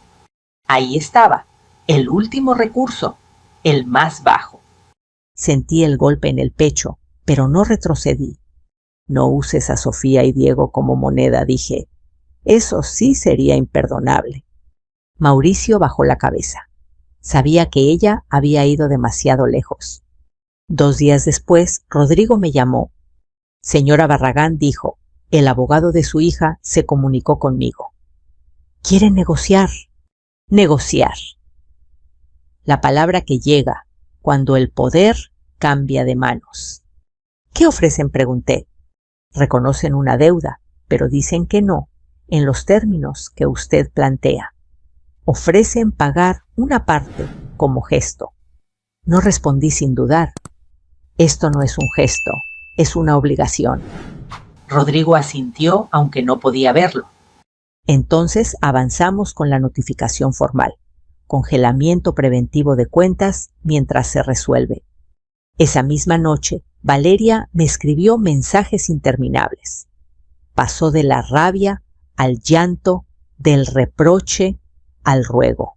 Ahí estaba, el último recurso, el más bajo. Sentí el golpe en el pecho, pero no retrocedí. «No uses a Sofía y Diego como moneda», dije. «Eso sí sería imperdonable». Mauricio bajó la cabeza. Sabía que ella había ido demasiado lejos. 2 días después, Rodrigo me llamó. «Señora Barragán», dijo, «el abogado de su hija se comunicó conmigo. Quiere negociar». Negociar. La palabra que llega cuando el poder cambia de manos. «¿Qué ofrecen?», pregunté. «Reconocen una deuda, pero dicen que no, en los términos que usted plantea. Ofrecen pagar una parte como gesto». No respondí sin dudar. «Esto no es un gesto, es una obligación». Rodrigo asintió, aunque no podía verlo. Entonces avanzamos con la notificación formal. Congelamiento preventivo de cuentas mientras se resuelve. Esa misma noche, Valeria me escribió mensajes interminables. Pasó de la rabia al llanto, del reproche al ruego.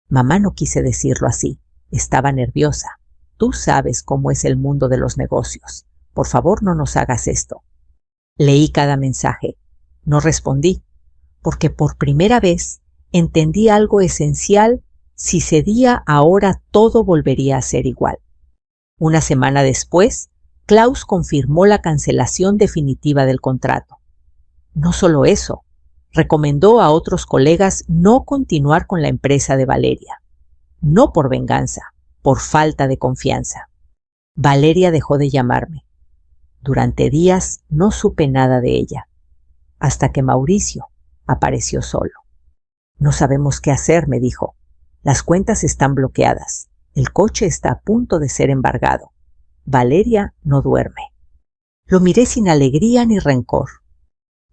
«Mamá, no quise decirlo así. Estaba nerviosa. Tú sabes cómo es el mundo de los negocios. Por favor, no nos hagas esto». Leí cada mensaje. No respondí, porque por primera vez entendí algo esencial. Si cedía ahora, todo volvería a ser igual. Una semana después, Klaus confirmó la cancelación definitiva del contrato. No solo eso, recomendó a otros colegas no continuar con la empresa de Valeria. No por venganza, por falta de confianza. Valeria dejó de llamarme. Durante días no supe nada de ella. hasta que Mauricio apareció solo. No sabemos qué hacer, me dijo. Las cuentas están bloqueadas. El coche está a punto de ser embargado. Valeria no duerme. Lo miré sin alegría ni rencor.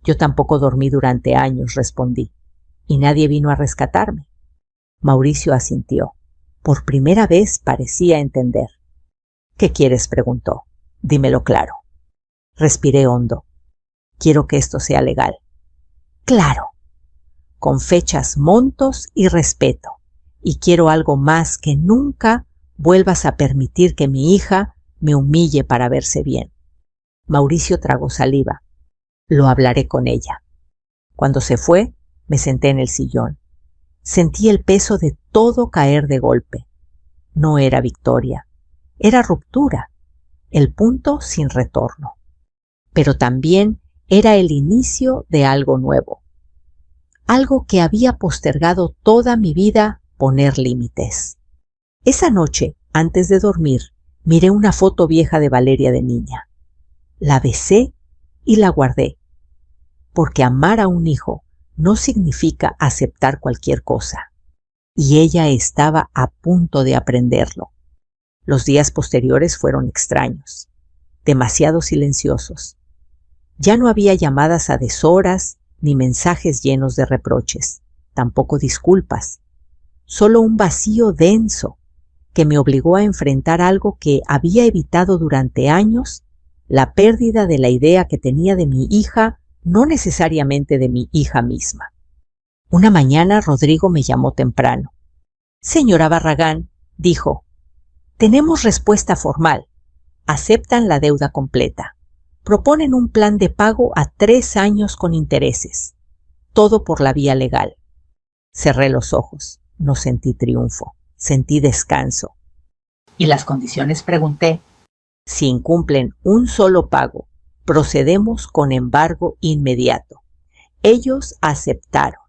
Yo tampoco dormí durante años, respondí, y nadie vino a rescatarme. Mauricio asintió. Por primera vez parecía entender. ¿Qué quieres?, preguntó. Dímelo claro. Respiré hondo. Quiero que esto sea legal. Claro. Con fechas, montos y respeto. Y quiero algo más, que nunca vuelvas a permitir que mi hija me humille para verse bien. Mauricio tragó saliva. Lo hablaré con ella. Cuando se fue, me senté en el sillón. Sentí el peso de todo caer de golpe. No era victoria, era ruptura, el punto sin retorno. Pero también era el inicio de algo nuevo. Algo que había postergado toda mi vida, poner límites. Esa noche, antes de dormir, miré una foto vieja de Valeria de niña. La besé y la guardé, porque amar a un hijo no significa aceptar cualquier cosa, y ella estaba a punto de aprenderlo. Los días posteriores fueron extraños, demasiado silenciosos. Ya no había llamadas a deshoras ni mensajes llenos de reproches, tampoco disculpas, solo un vacío denso que me obligó a enfrentar algo que había evitado durante años, la pérdida de la idea que tenía de mi hija, no necesariamente de mi hija misma. Una mañana Rodrigo me llamó temprano. Señora Barragán, dijo, tenemos respuesta formal. Aceptan la deuda completa. Proponen un plan de pago a 3 años con intereses. Todo por la vía legal. Cerré los ojos. No sentí triunfo. Sentí descanso. ¿Y las condiciones?, pregunté. Si incumplen un solo pago, procedemos con embargo inmediato. Ellos aceptaron.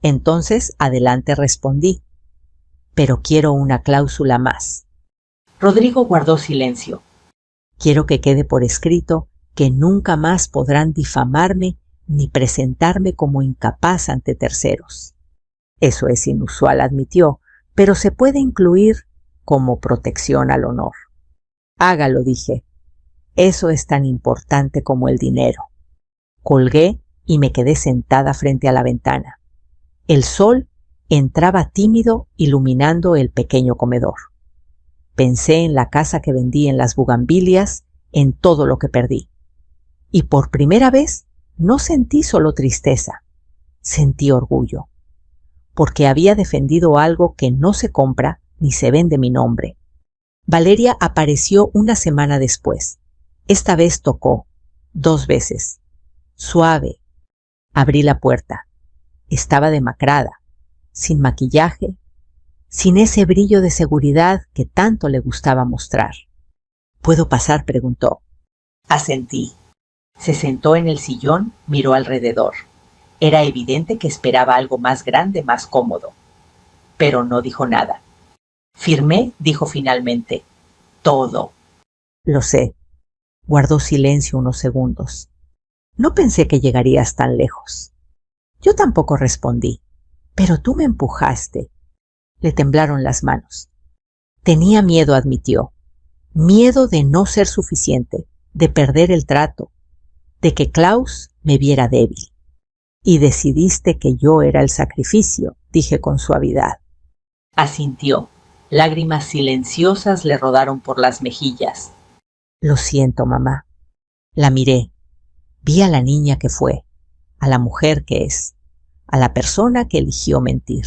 Entonces, adelante, respondí. Pero quiero una cláusula más. Rodrigo guardó silencio. Quiero que quede por escrito que nunca más podrán difamarme ni presentarme como incapaz ante terceros. Eso es inusual, admitió, pero se puede incluir como protección al honor. Hágalo, dije. Eso es tan importante como el dinero. Colgué y me quedé sentada frente a la ventana. El sol entraba tímido, iluminando el pequeño comedor. Pensé en la casa que vendí en las Bugambilias, en todo lo que perdí. Y por primera vez no sentí solo tristeza, sentí orgullo, porque había defendido algo que no se compra ni se vende mi nombre. Valeria apareció una semana después. Esta vez tocó, 2 veces. Suave. Abrí la puerta. Estaba demacrada, sin maquillaje, sin ese brillo de seguridad que tanto le gustaba mostrar. ¿Puedo pasar?, preguntó. Asentí. Se sentó en el sillón, miró alrededor. Era evidente que esperaba algo más grande, más cómodo. Pero no dijo nada. Firmé, dijo finalmente. Todo. Lo sé. Guardó silencio unos segundos. No pensé que llegarías tan lejos. Yo tampoco, respondí. Pero tú me empujaste. Le temblaron las manos. Tenía miedo, admitió. Miedo de no ser suficiente, de perder el trato, de que Klaus me viera débil. Y decidiste que yo era el sacrificio, dije con suavidad. Asintió. Lágrimas silenciosas le rodaron por las mejillas. Lo siento, mamá. La miré. Vi a la niña que fue, a la mujer que es, a la persona que eligió mentir.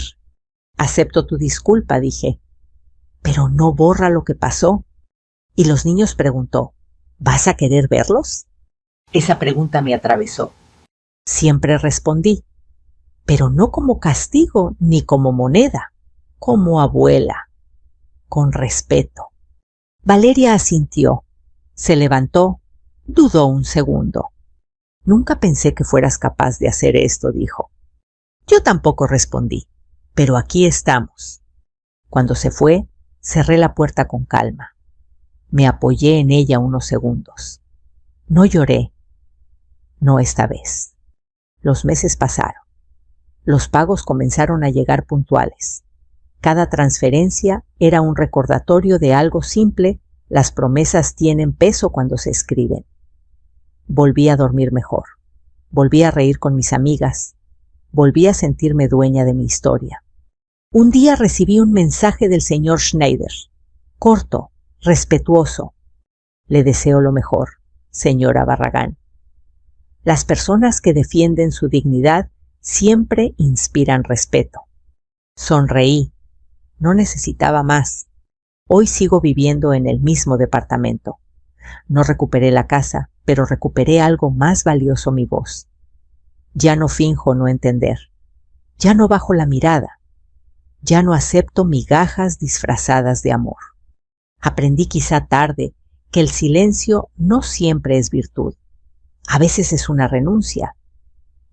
Acepto tu disculpa, dije. Pero no borra lo que pasó. Y los niños, preguntó, ¿vas a querer verlos? Esa pregunta me atravesó. Siempre respondí, pero no como castigo ni como moneda, como abuela, con respeto. Valeria asintió, se levantó, dudó un segundo. Nunca pensé que fueras capaz de hacer esto, dijo. Yo tampoco, respondí, pero aquí estamos. Cuando se fue, cerré la puerta con calma. Me apoyé en ella unos segundos. No lloré, no esta vez. Los meses pasaron. Los pagos comenzaron a llegar puntuales. Cada transferencia era un recordatorio de algo simple. Las promesas tienen peso cuando se escriben. Volví a dormir mejor. Volví a reír con mis amigas. Volví a sentirme dueña de mi historia. Un día recibí un mensaje del señor Schneider. Corto, respetuoso. Le deseo lo mejor, señora Barragán. Las personas que defienden su dignidad siempre inspiran respeto. Sonreí. No necesitaba más. Hoy sigo viviendo en el mismo departamento. No recuperé la casa, pero recuperé algo más valioso, mi voz. Ya no finjo no entender. Ya no bajo la mirada. Ya no acepto migajas disfrazadas de amor. Aprendí quizá tarde que el silencio no siempre es virtud. A veces es una renuncia.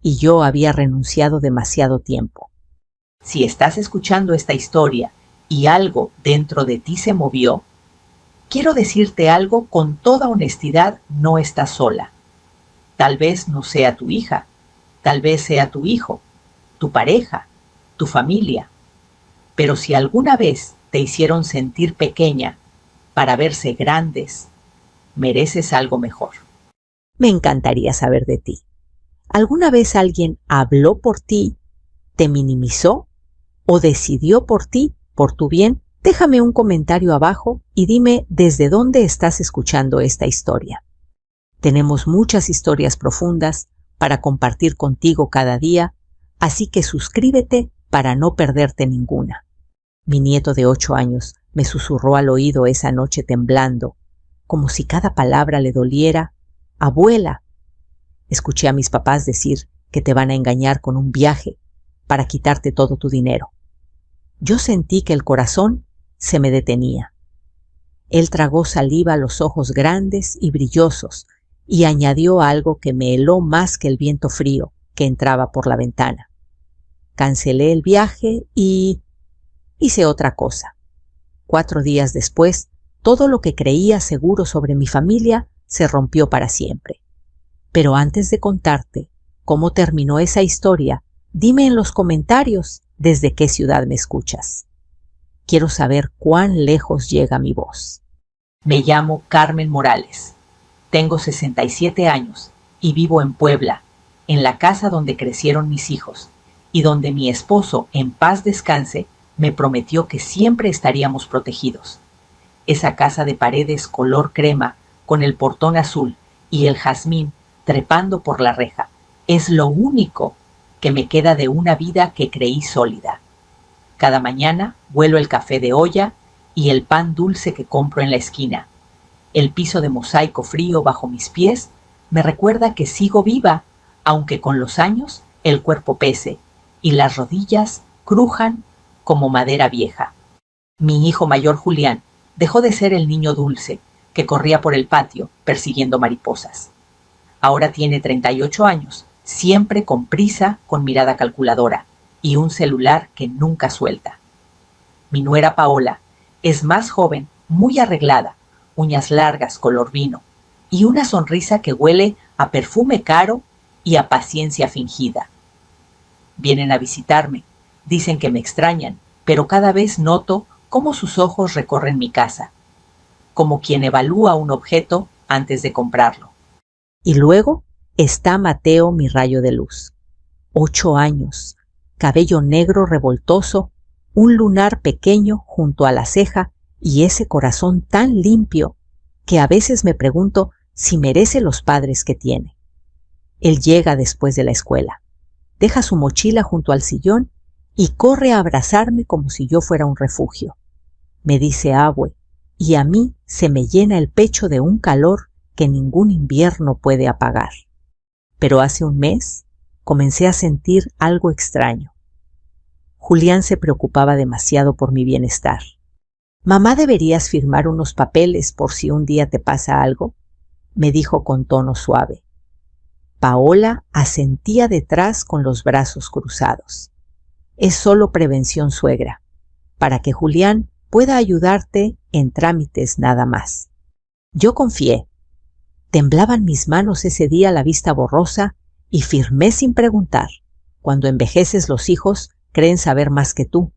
Y yo había renunciado demasiado tiempo. Si estás escuchando esta historia y algo dentro de ti se movió, quiero decirte algo con toda honestidad: no estás sola. Tal vez no sea tu hija, tal vez sea tu hijo, tu pareja, tu familia. Pero si alguna vez te hicieron sentir pequeña para verse grandes, mereces algo mejor. Me encantaría saber de ti. ¿Alguna vez alguien habló por ti, te minimizó o decidió por ti, por tu bien? Déjame un comentario abajo y dime desde dónde estás escuchando esta historia. Tenemos muchas historias profundas para compartir contigo cada día, así que suscríbete para no perderte ninguna. Mi nieto de 8 años me susurró al oído esa noche temblando, como si cada palabra le doliera: abuela. Escuché a mis papás decir que te van a engañar con un viaje para quitarte todo tu dinero. Yo sentí que el corazón se me detenía. Él tragó saliva a los ojos grandes y brillosos y añadió algo que me heló más que el viento frío que entraba por la ventana. Cancelé el viaje y hice otra cosa. 4 días después, todo lo que creía seguro sobre mi familia se rompió para siempre. Pero antes de contarte cómo terminó esa historia, dime en los comentarios desde qué ciudad me escuchas. Quiero saber cuán lejos llega mi voz. Me llamo Carmen Morales. Tengo 67 años y vivo en Puebla, en la casa donde crecieron mis hijos y donde mi esposo, en paz descanse, me prometió que siempre estaríamos protegidos. Esa casa de paredes color crema, con el portón azul y el jazmín trepando por la reja, es lo único que me queda de una vida que creí sólida. Cada mañana huelo el café de olla y el pan dulce que compro en la esquina. El piso de mosaico frío bajo mis pies me recuerda que sigo viva, aunque con los años el cuerpo pese y las rodillas crujan como madera vieja. Mi hijo mayor, Julián, dejó de ser el niño dulce que corría por el patio persiguiendo mariposas. Ahora tiene 38 años, siempre con prisa, con mirada calculadora y un celular que nunca suelta. Mi nuera Paola es más joven, muy arreglada, uñas largas color vino y una sonrisa que huele a perfume caro y a paciencia fingida. Vienen a visitarme, dicen que me extrañan, pero cada vez noto cómo sus ojos recorren mi casa, como quien evalúa un objeto antes de comprarlo. Y luego está Mateo, mi rayo de luz. 8 años, cabello negro revoltoso, un lunar pequeño junto a la ceja y ese corazón tan limpio que a veces me pregunto si merece los padres que tiene. Él llega después de la escuela, deja su mochila junto al sillón y corre a abrazarme como si yo fuera un refugio. Me dice abue, y a mí se me llena el pecho de un calor que ningún invierno puede apagar. Pero hace un mes comencé a sentir algo extraño. Julián se preocupaba demasiado por mi bienestar. «Mamá, ¿deberías firmar unos papeles por si un día te pasa algo?», me dijo con tono suave. Paola asentía detrás con los brazos cruzados. «Es solo prevención, suegra, para que Julián pueda ayudarte en trámites nada más». Yo confié. Temblaban mis manos ese día, la vista borrosa Y firmé sin preguntar. Cuando envejeces los hijos creen saber más que tú.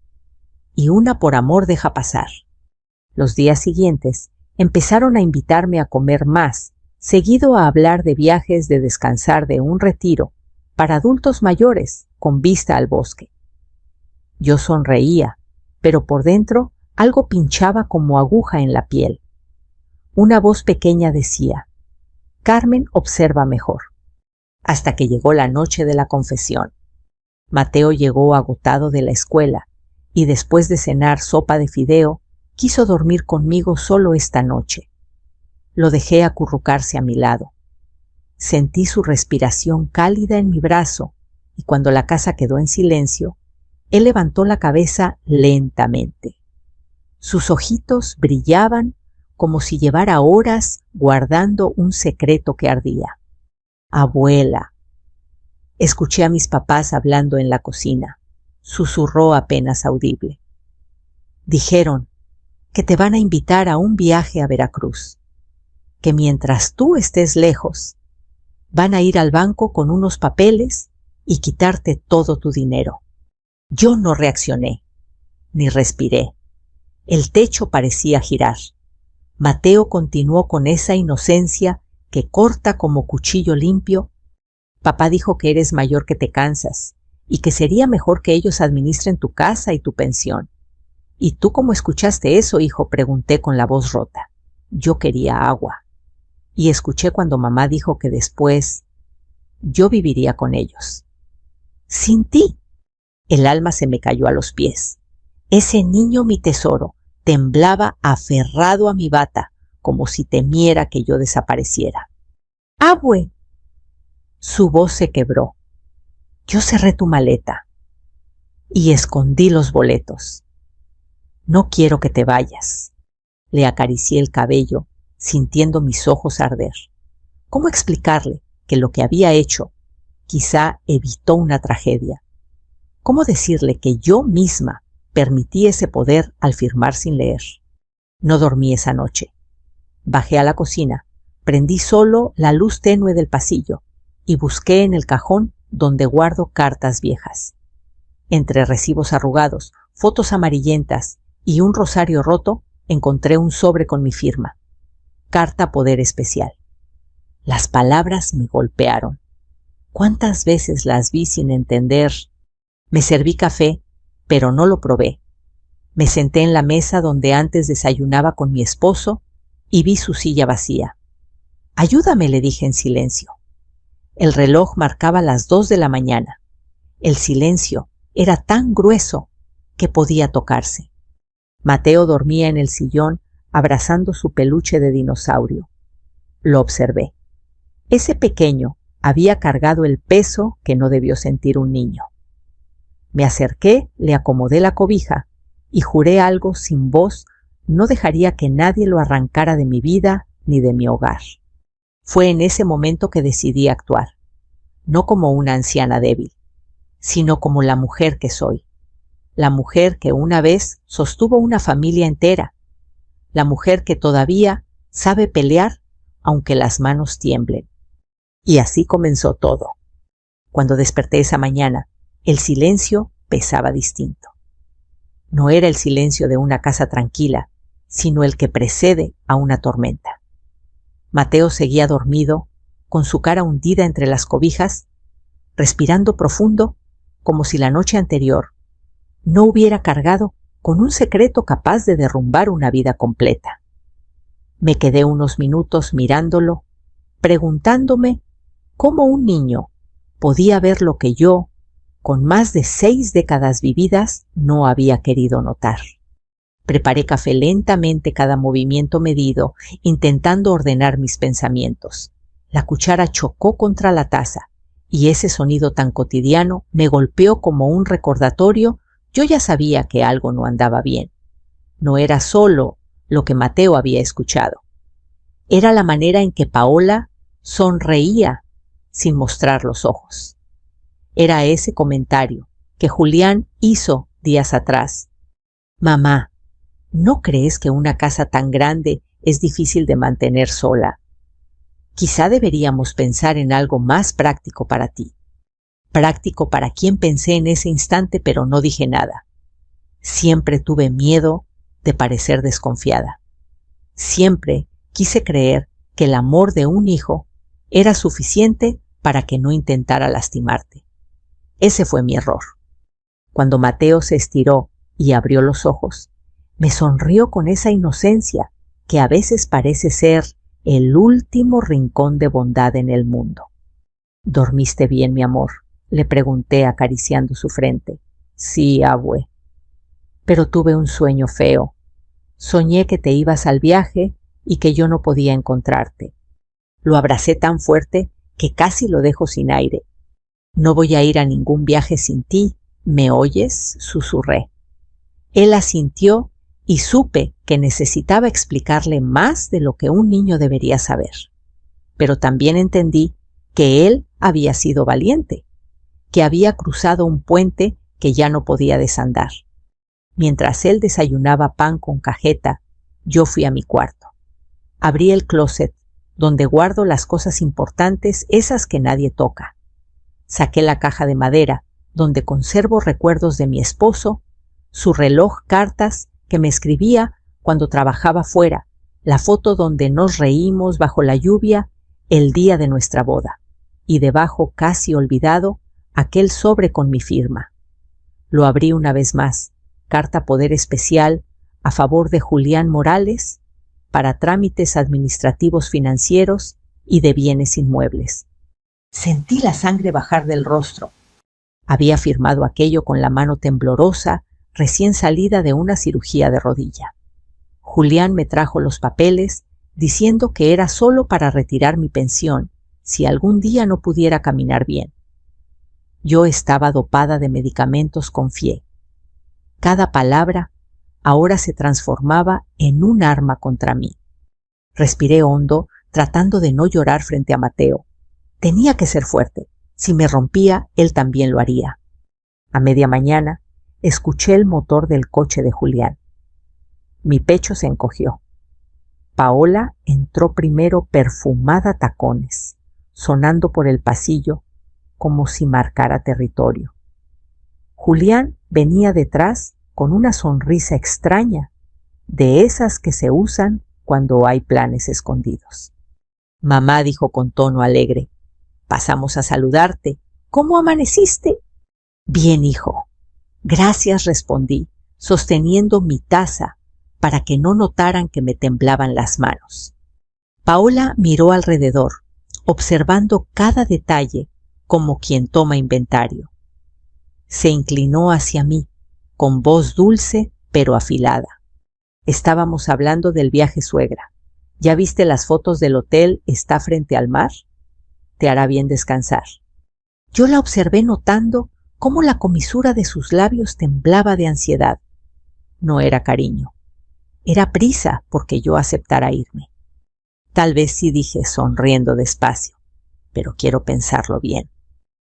Y una por amor deja pasar. Los días siguientes empezaron a invitarme a comer más, seguido a hablar de viajes de descansar de un retiro para adultos mayores con vista al bosque. Yo sonreía, pero por dentro algo pinchaba como aguja en la piel. Una voz pequeña decía: Carmen observa mejor. Hasta que llegó la noche de la confesión. Mateo llegó agotado de la escuela y después de cenar sopa de fideo, quiso dormir conmigo solo esta noche. Lo dejé acurrucarse a mi lado. Sentí su respiración cálida en mi brazo y cuando la casa quedó en silencio, él levantó la cabeza lentamente. Sus ojitos brillaban como si llevara horas guardando un secreto que ardía. Abuela. Escuché a mis papás hablando en la cocina. Susurró apenas audible. Dijeron que te van a invitar a un viaje a Veracruz, que mientras tú estés lejos, van a ir al banco con unos papeles y quitarte todo tu dinero. Yo no reaccioné, ni respiré. El techo parecía girar. Mateo continuó con esa inocencia que corta como cuchillo limpio. Papá dijo que eres mayor, que te cansas, y que sería mejor que ellos administren tu casa y tu pensión. ¿Y tú cómo escuchaste eso, hijo?, pregunté con la voz rota. Yo quería agua. Y escuché cuando mamá dijo que después yo viviría con ellos. Sin ti. El alma se me cayó a los pies. Ese niño, mi tesoro, temblaba aferrado a mi bata, como si temiera que yo desapareciera. ¡Abue! Su voz se quebró. Yo cerré tu maleta y escondí los boletos. No quiero que te vayas. Le acaricié el cabello, sintiendo mis ojos arder. ¿Cómo explicarle que lo que había hecho quizá evitó una tragedia? ¿Cómo decirle que yo misma permití ese poder al firmar sin leer? No dormí esa noche. Bajé a la cocina, prendí solo la luz tenue del pasillo y busqué en el cajón donde guardo cartas viejas. Entre recibos arrugados, fotos amarillentas y un rosario roto, encontré un sobre con mi firma. Carta Poder Especial. Las palabras me golpearon. ¿Cuántas veces las vi sin entender? Me serví café, pero no lo probé. Me senté en la mesa donde antes desayunaba con mi esposo y vi su silla vacía. Ayúdame, le dije en silencio. El reloj marcaba las 2 de la mañana. El silencio era tan grueso que podía tocarse. Mateo dormía en el sillón abrazando su peluche de dinosaurio. Lo observé. Ese pequeño había cargado el peso que no debió sentir un niño. Me acerqué, le acomodé la cobija y juré algo sin voz: no dejaría que nadie lo arrancara de mi vida ni de mi hogar. Fue en ese momento que decidí actuar, no como una anciana débil, sino como la mujer que soy, la mujer que una vez sostuvo una familia entera, la mujer que todavía sabe pelear aunque las manos tiemblen. Y así comenzó todo. Cuando desperté esa mañana, el silencio pesaba distinto. No era el silencio de una casa tranquila, sino el que precede a una tormenta. Mateo seguía dormido, con su cara hundida entre las cobijas, respirando profundo, como si la noche anterior no hubiera cargado con un secreto capaz de derrumbar una vida completa. Me quedé unos minutos mirándolo, preguntándome cómo un niño podía ver lo que yo, con más de 6 décadas vividas, no había querido notar. Preparé café lentamente, cada movimiento medido, intentando ordenar mis pensamientos. La cuchara chocó contra la taza, y ese sonido tan cotidiano me golpeó como un recordatorio. Yo ya sabía que algo no andaba bien. No era solo lo que Mateo había escuchado. Era la manera en que Paola sonreía sin mostrar los ojos. Era ese comentario que Julián hizo días atrás. Mamá, ¿no crees que una casa tan grande es difícil de mantener sola? Quizá deberíamos pensar en algo más práctico para ti. Práctico para quien pensé en ese instante, pero no dije nada. Siempre tuve miedo de parecer desconfiada. Siempre quise creer que el amor de un hijo era suficiente para que no intentara lastimarte. Ese fue mi error. Cuando Mateo se estiró y abrió los ojos, me sonrió con esa inocencia que a veces parece ser el último rincón de bondad en el mundo. ¿Dormiste bien, mi amor?, le pregunté acariciando su frente. Sí, abue. Pero tuve un sueño feo. Soñé que te ibas al viaje y que yo no podía encontrarte. Lo abracé tan fuerte que casi lo dejo sin aire. No voy a ir a ningún viaje sin ti, ¿me oyes?, susurré. Él asintió y supe que necesitaba explicarle más de lo que un niño debería saber. Pero también entendí que él había sido valiente, que había cruzado un puente que ya no podía desandar. Mientras él desayunaba pan con cajeta, yo fui a mi cuarto. Abrí el closet, donde guardo las cosas importantes, esas que nadie toca. Saqué la caja de madera, donde conservo recuerdos de mi esposo, su reloj cartas que me escribía cuando trabajaba fuera, la foto donde nos reímos bajo la lluvia el día de nuestra boda, y debajo, casi olvidado, aquel sobre con mi firma. Lo abrí una vez más, carta poder especial a favor de Julián Morales para trámites administrativos financieros y de bienes inmuebles. Sentí la sangre bajar del rostro. Había firmado aquello con la mano temblorosa, recién salida de una cirugía de rodilla. Julián me trajo los papeles, diciendo que era solo para retirar mi pensión, si algún día no pudiera caminar bien. Yo estaba dopada de medicamentos, confié. Cada palabra ahora se transformaba en un arma contra mí. Respiré hondo, tratando de no llorar frente a Mateo. Tenía que ser fuerte. Si me rompía, él también lo haría. A media mañana, escuché el motor del coche de Julián. Mi pecho se encogió. Paola entró primero perfumada a tacones, sonando por el pasillo como si marcara territorio. Julián venía detrás con una sonrisa extraña, de esas que se usan cuando hay planes escondidos. Mamá, dijo con tono alegre, pasamos a saludarte. ¿Cómo amaneciste? Bien, hijo. Gracias, respondí, sosteniendo mi taza para que no notaran que me temblaban las manos. Paola miró alrededor, observando cada detalle como quien toma inventario. Se inclinó hacia mí, con voz dulce pero afilada. Estábamos hablando del viaje, suegra. ¿Ya viste las fotos del hotel? ¿Está frente al mar? Te hará bien descansar. Yo la observé notando cómo la comisura de sus labios temblaba de ansiedad. No era cariño. Era prisa porque yo aceptara irme. Tal vez sí, dije, sonriendo despacio, pero quiero pensarlo bien.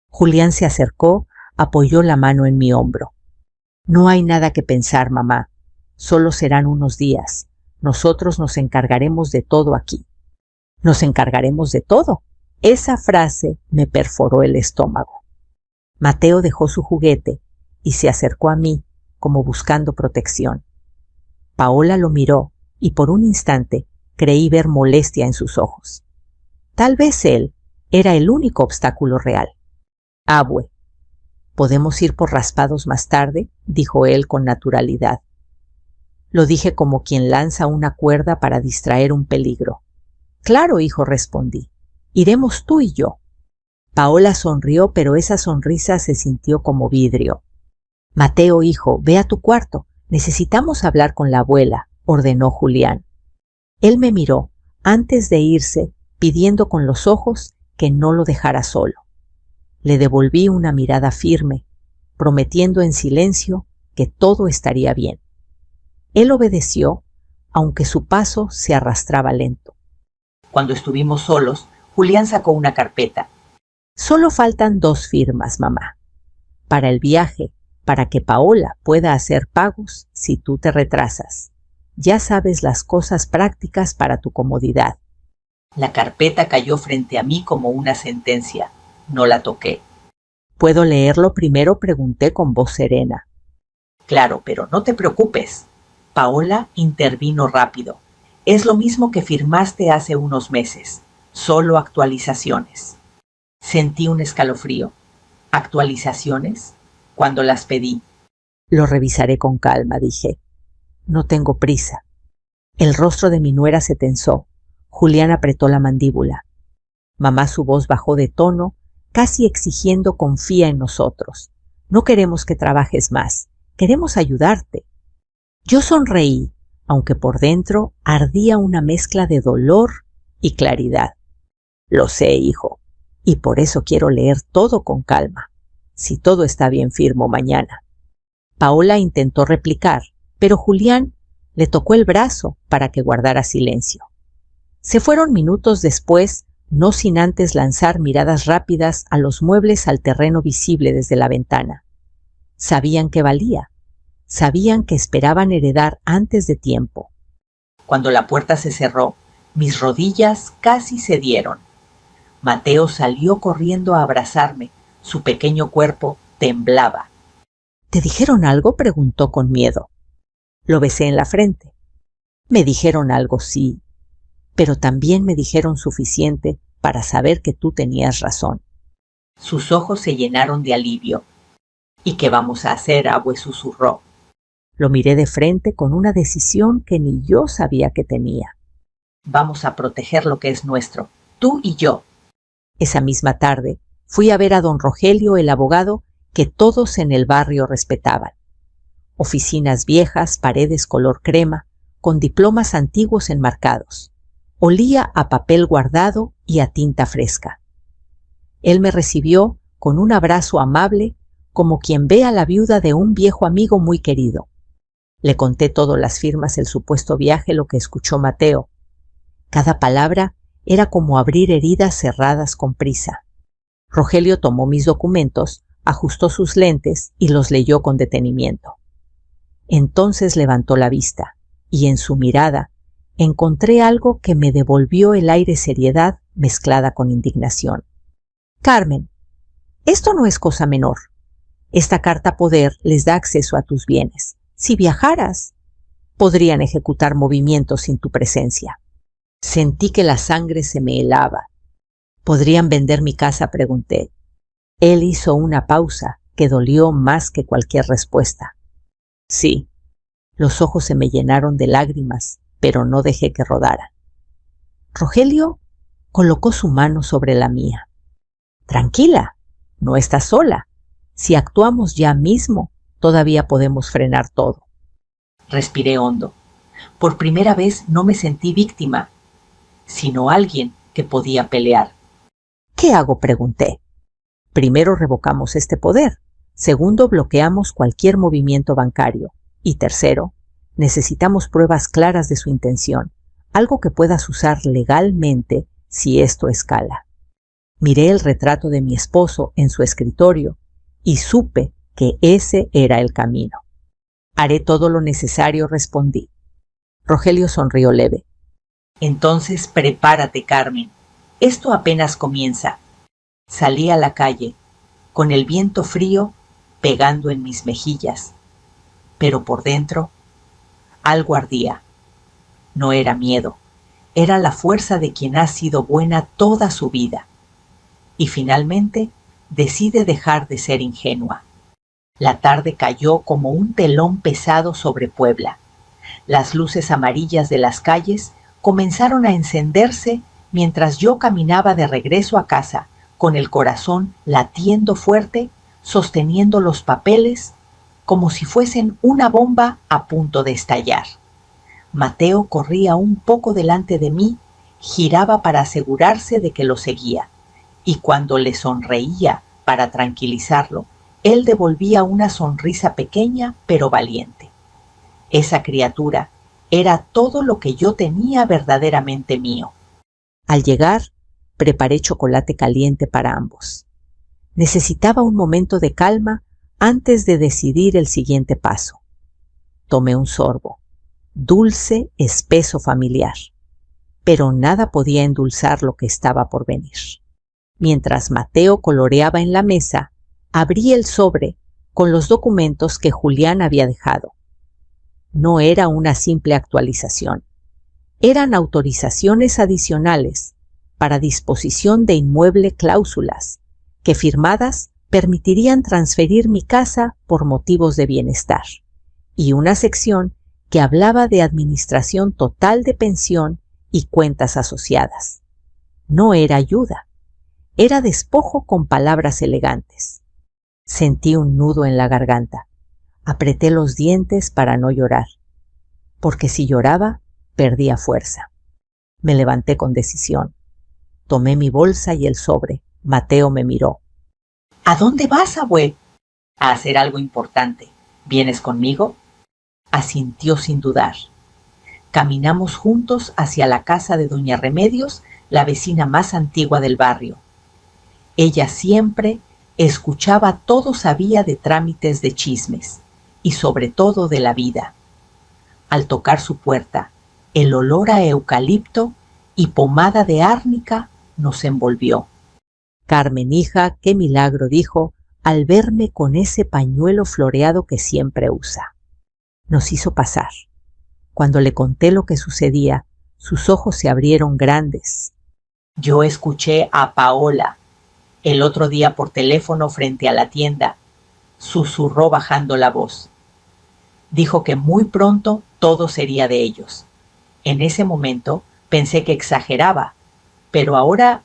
Julián se acercó, apoyó la mano en mi hombro. No hay nada que pensar, mamá. Solo serán unos días. Nosotros nos encargaremos de todo aquí. ¿Nos encargaremos de todo? Esa frase me perforó el estómago. Mateo dejó su juguete y se acercó a mí como buscando protección. Paola lo miró y por un instante creí ver molestia en sus ojos. Tal vez él era el único obstáculo real. Abue, ¿podemos ir por raspados más tarde?, dijo él con naturalidad. Lo dije como quien lanza una cuerda para distraer un peligro. Claro, hijo, respondí. Iremos tú y yo. Paola sonrió, pero esa sonrisa se sintió como vidrio. Mateo, hijo, ve a tu cuarto. Necesitamos hablar con la abuela, ordenó Julián. Él me miró antes de irse, pidiendo con los ojos que no lo dejara solo. Le devolví una mirada firme, prometiendo en silencio que todo estaría bien. Él obedeció, aunque su paso se arrastraba lento. Cuando estuvimos solos, Julián sacó una carpeta. Solo faltan 2 firmas, mamá. Para el viaje, para que Paola pueda hacer pagos si tú te retrasas. Ya sabes, las cosas prácticas para tu comodidad. La carpeta cayó frente a mí como una sentencia. No la toqué. ¿Puedo leerlo primero?, pregunté con voz serena. Claro, pero no te preocupes. Paola intervino rápido. Es lo mismo que firmaste hace unos meses. Solo actualizaciones. Sentí un escalofrío. ¿Actualizaciones? ¿Cuándo las pedí? Lo revisaré con calma, dije. No tengo prisa. El rostro de mi nuera se tensó. Julián apretó la mandíbula. Mamá, su voz bajó de tono, casi exigiendo: confía en nosotros. No queremos que trabajes más. Queremos ayudarte. Yo sonreí, aunque por dentro ardía una mezcla de dolor y claridad. Lo sé, hijo, y por eso quiero leer todo con calma. Si todo está bien, firmo mañana. Paola intentó replicar, pero Julián le tocó el brazo para que guardara silencio. Se fueron minutos después, no sin antes lanzar miradas rápidas a los muebles, al terreno visible desde la ventana. Sabían que valía. Sabían que esperaban heredar antes de tiempo. Cuando la puerta se cerró, mis rodillas casi cedieron. Mateo salió corriendo a abrazarme. Su pequeño cuerpo temblaba. ¿Te dijeron algo?, preguntó con miedo. Lo besé en la frente. Me dijeron algo, sí, pero también me dijeron suficiente para saber que tú tenías razón. Sus ojos se llenaron de alivio. ¿Y qué vamos a hacer?, abue susurró. Lo miré de frente con una decisión que ni yo sabía que tenía. Vamos a proteger lo que es nuestro, tú y yo. Esa misma tarde fui a ver a don Rogelio, el abogado que todos en el barrio respetaban. Oficinas viejas, paredes color crema, con diplomas antiguos enmarcados. Olía a papel guardado y a tinta fresca. Él me recibió con un abrazo amable, como quien ve a la viuda de un viejo amigo muy querido. Le conté todo: las firmas, el supuesto viaje, lo que escuchó Mateo. Cada palabra era como abrir heridas cerradas con prisa. Rogelio tomó mis documentos, ajustó sus lentes y los leyó con detenimiento. Entonces levantó la vista, y en su mirada encontré algo que me devolvió el aire seriedad mezclada con indignación. Carmen, esto no es cosa menor. Esta carta poder les da acceso a tus bienes. Si viajaras, podrían ejecutar movimientos sin tu presencia. Sentí que la sangre se me helaba. ¿Podrían vender mi casa?, pregunté. Él hizo una pausa que dolió más que cualquier respuesta. Sí. Los ojos se me llenaron de lágrimas, pero no dejé que rodaran. Rogelio colocó su mano sobre la mía. Tranquila, no estás sola. Si actuamos ya mismo, todavía podemos frenar todo. Respiré hondo. Por primera vez no me sentí víctima, sino alguien que podía pelear. ¿Qué hago?, pregunté. Primero, revocamos este poder. Segundo, bloqueamos cualquier movimiento bancario. Y tercero, necesitamos pruebas claras de su intención, algo que puedas usar legalmente si esto escala. Miré el retrato de mi esposo en su escritorio y supe que ese era el camino. Haré todo lo necesario, respondí. Rogelio sonrió leve. Entonces prepárate, Carmen. Esto apenas comienza. Salí a la calle, con el viento frío pegando en mis mejillas, pero por dentro algo ardía. No era miedo, era la fuerza de quien ha sido buena toda su vida. Y finalmente decide dejar de ser ingenua. La tarde cayó como un telón pesado sobre Puebla. Las luces amarillas de las calles comenzaron a encenderse mientras yo caminaba de regreso a casa, con el corazón latiendo fuerte, sosteniendo los papeles como si fuesen una bomba a punto de estallar. Mateo corría un poco delante de mí, giraba para asegurarse de que lo seguía, y cuando le sonreía para tranquilizarlo, él devolvía una sonrisa pequeña pero valiente. Esa criatura era todo lo que yo tenía verdaderamente mío. Al llegar, preparé chocolate caliente para ambos. Necesitaba un momento de calma antes de decidir el siguiente paso. Tomé un sorbo, dulce, espeso, familiar. pero nada podía endulzar lo que estaba por venir. Mientras Mateo coloreaba en la mesa, abrí el sobre con los documentos que Julián había dejado. No era una simple actualización. Eran autorizaciones adicionales para disposición de inmueble cláusulas que firmadas permitirían transferir mi casa por motivos de bienestar, y una sección que hablaba de administración total de pensión y cuentas asociadas. No era ayuda, era despojo con palabras elegantes. Sentí un nudo en la garganta. Apreté los dientes para no llorar, porque si lloraba, perdía fuerza. Me levanté con decisión. Tomé mi bolsa y el sobre. Mateo me miró. ¿A dónde vas, abue? A hacer algo importante. ¿Vienes conmigo? Asintió sin dudar. Caminamos juntos hacia la casa de doña Remedios, la vecina más antigua del barrio. Ella siempre escuchaba todo, sabía de trámites de chismes y sobre todo de la vida. Al tocar su puerta, el olor a eucalipto y pomada de árnica nos envolvió. Carmen, hija, qué milagro, dijo, al verme con ese pañuelo floreado que siempre usa. Nos hizo pasar. Cuando le conté lo que sucedía, sus ojos se abrieron grandes. Yo escuché a Paola el otro día por teléfono frente a la tienda. Susurró bajando la voz. Dijo que muy pronto todo sería de ellos. En ese momento pensé que exageraba, pero ahora...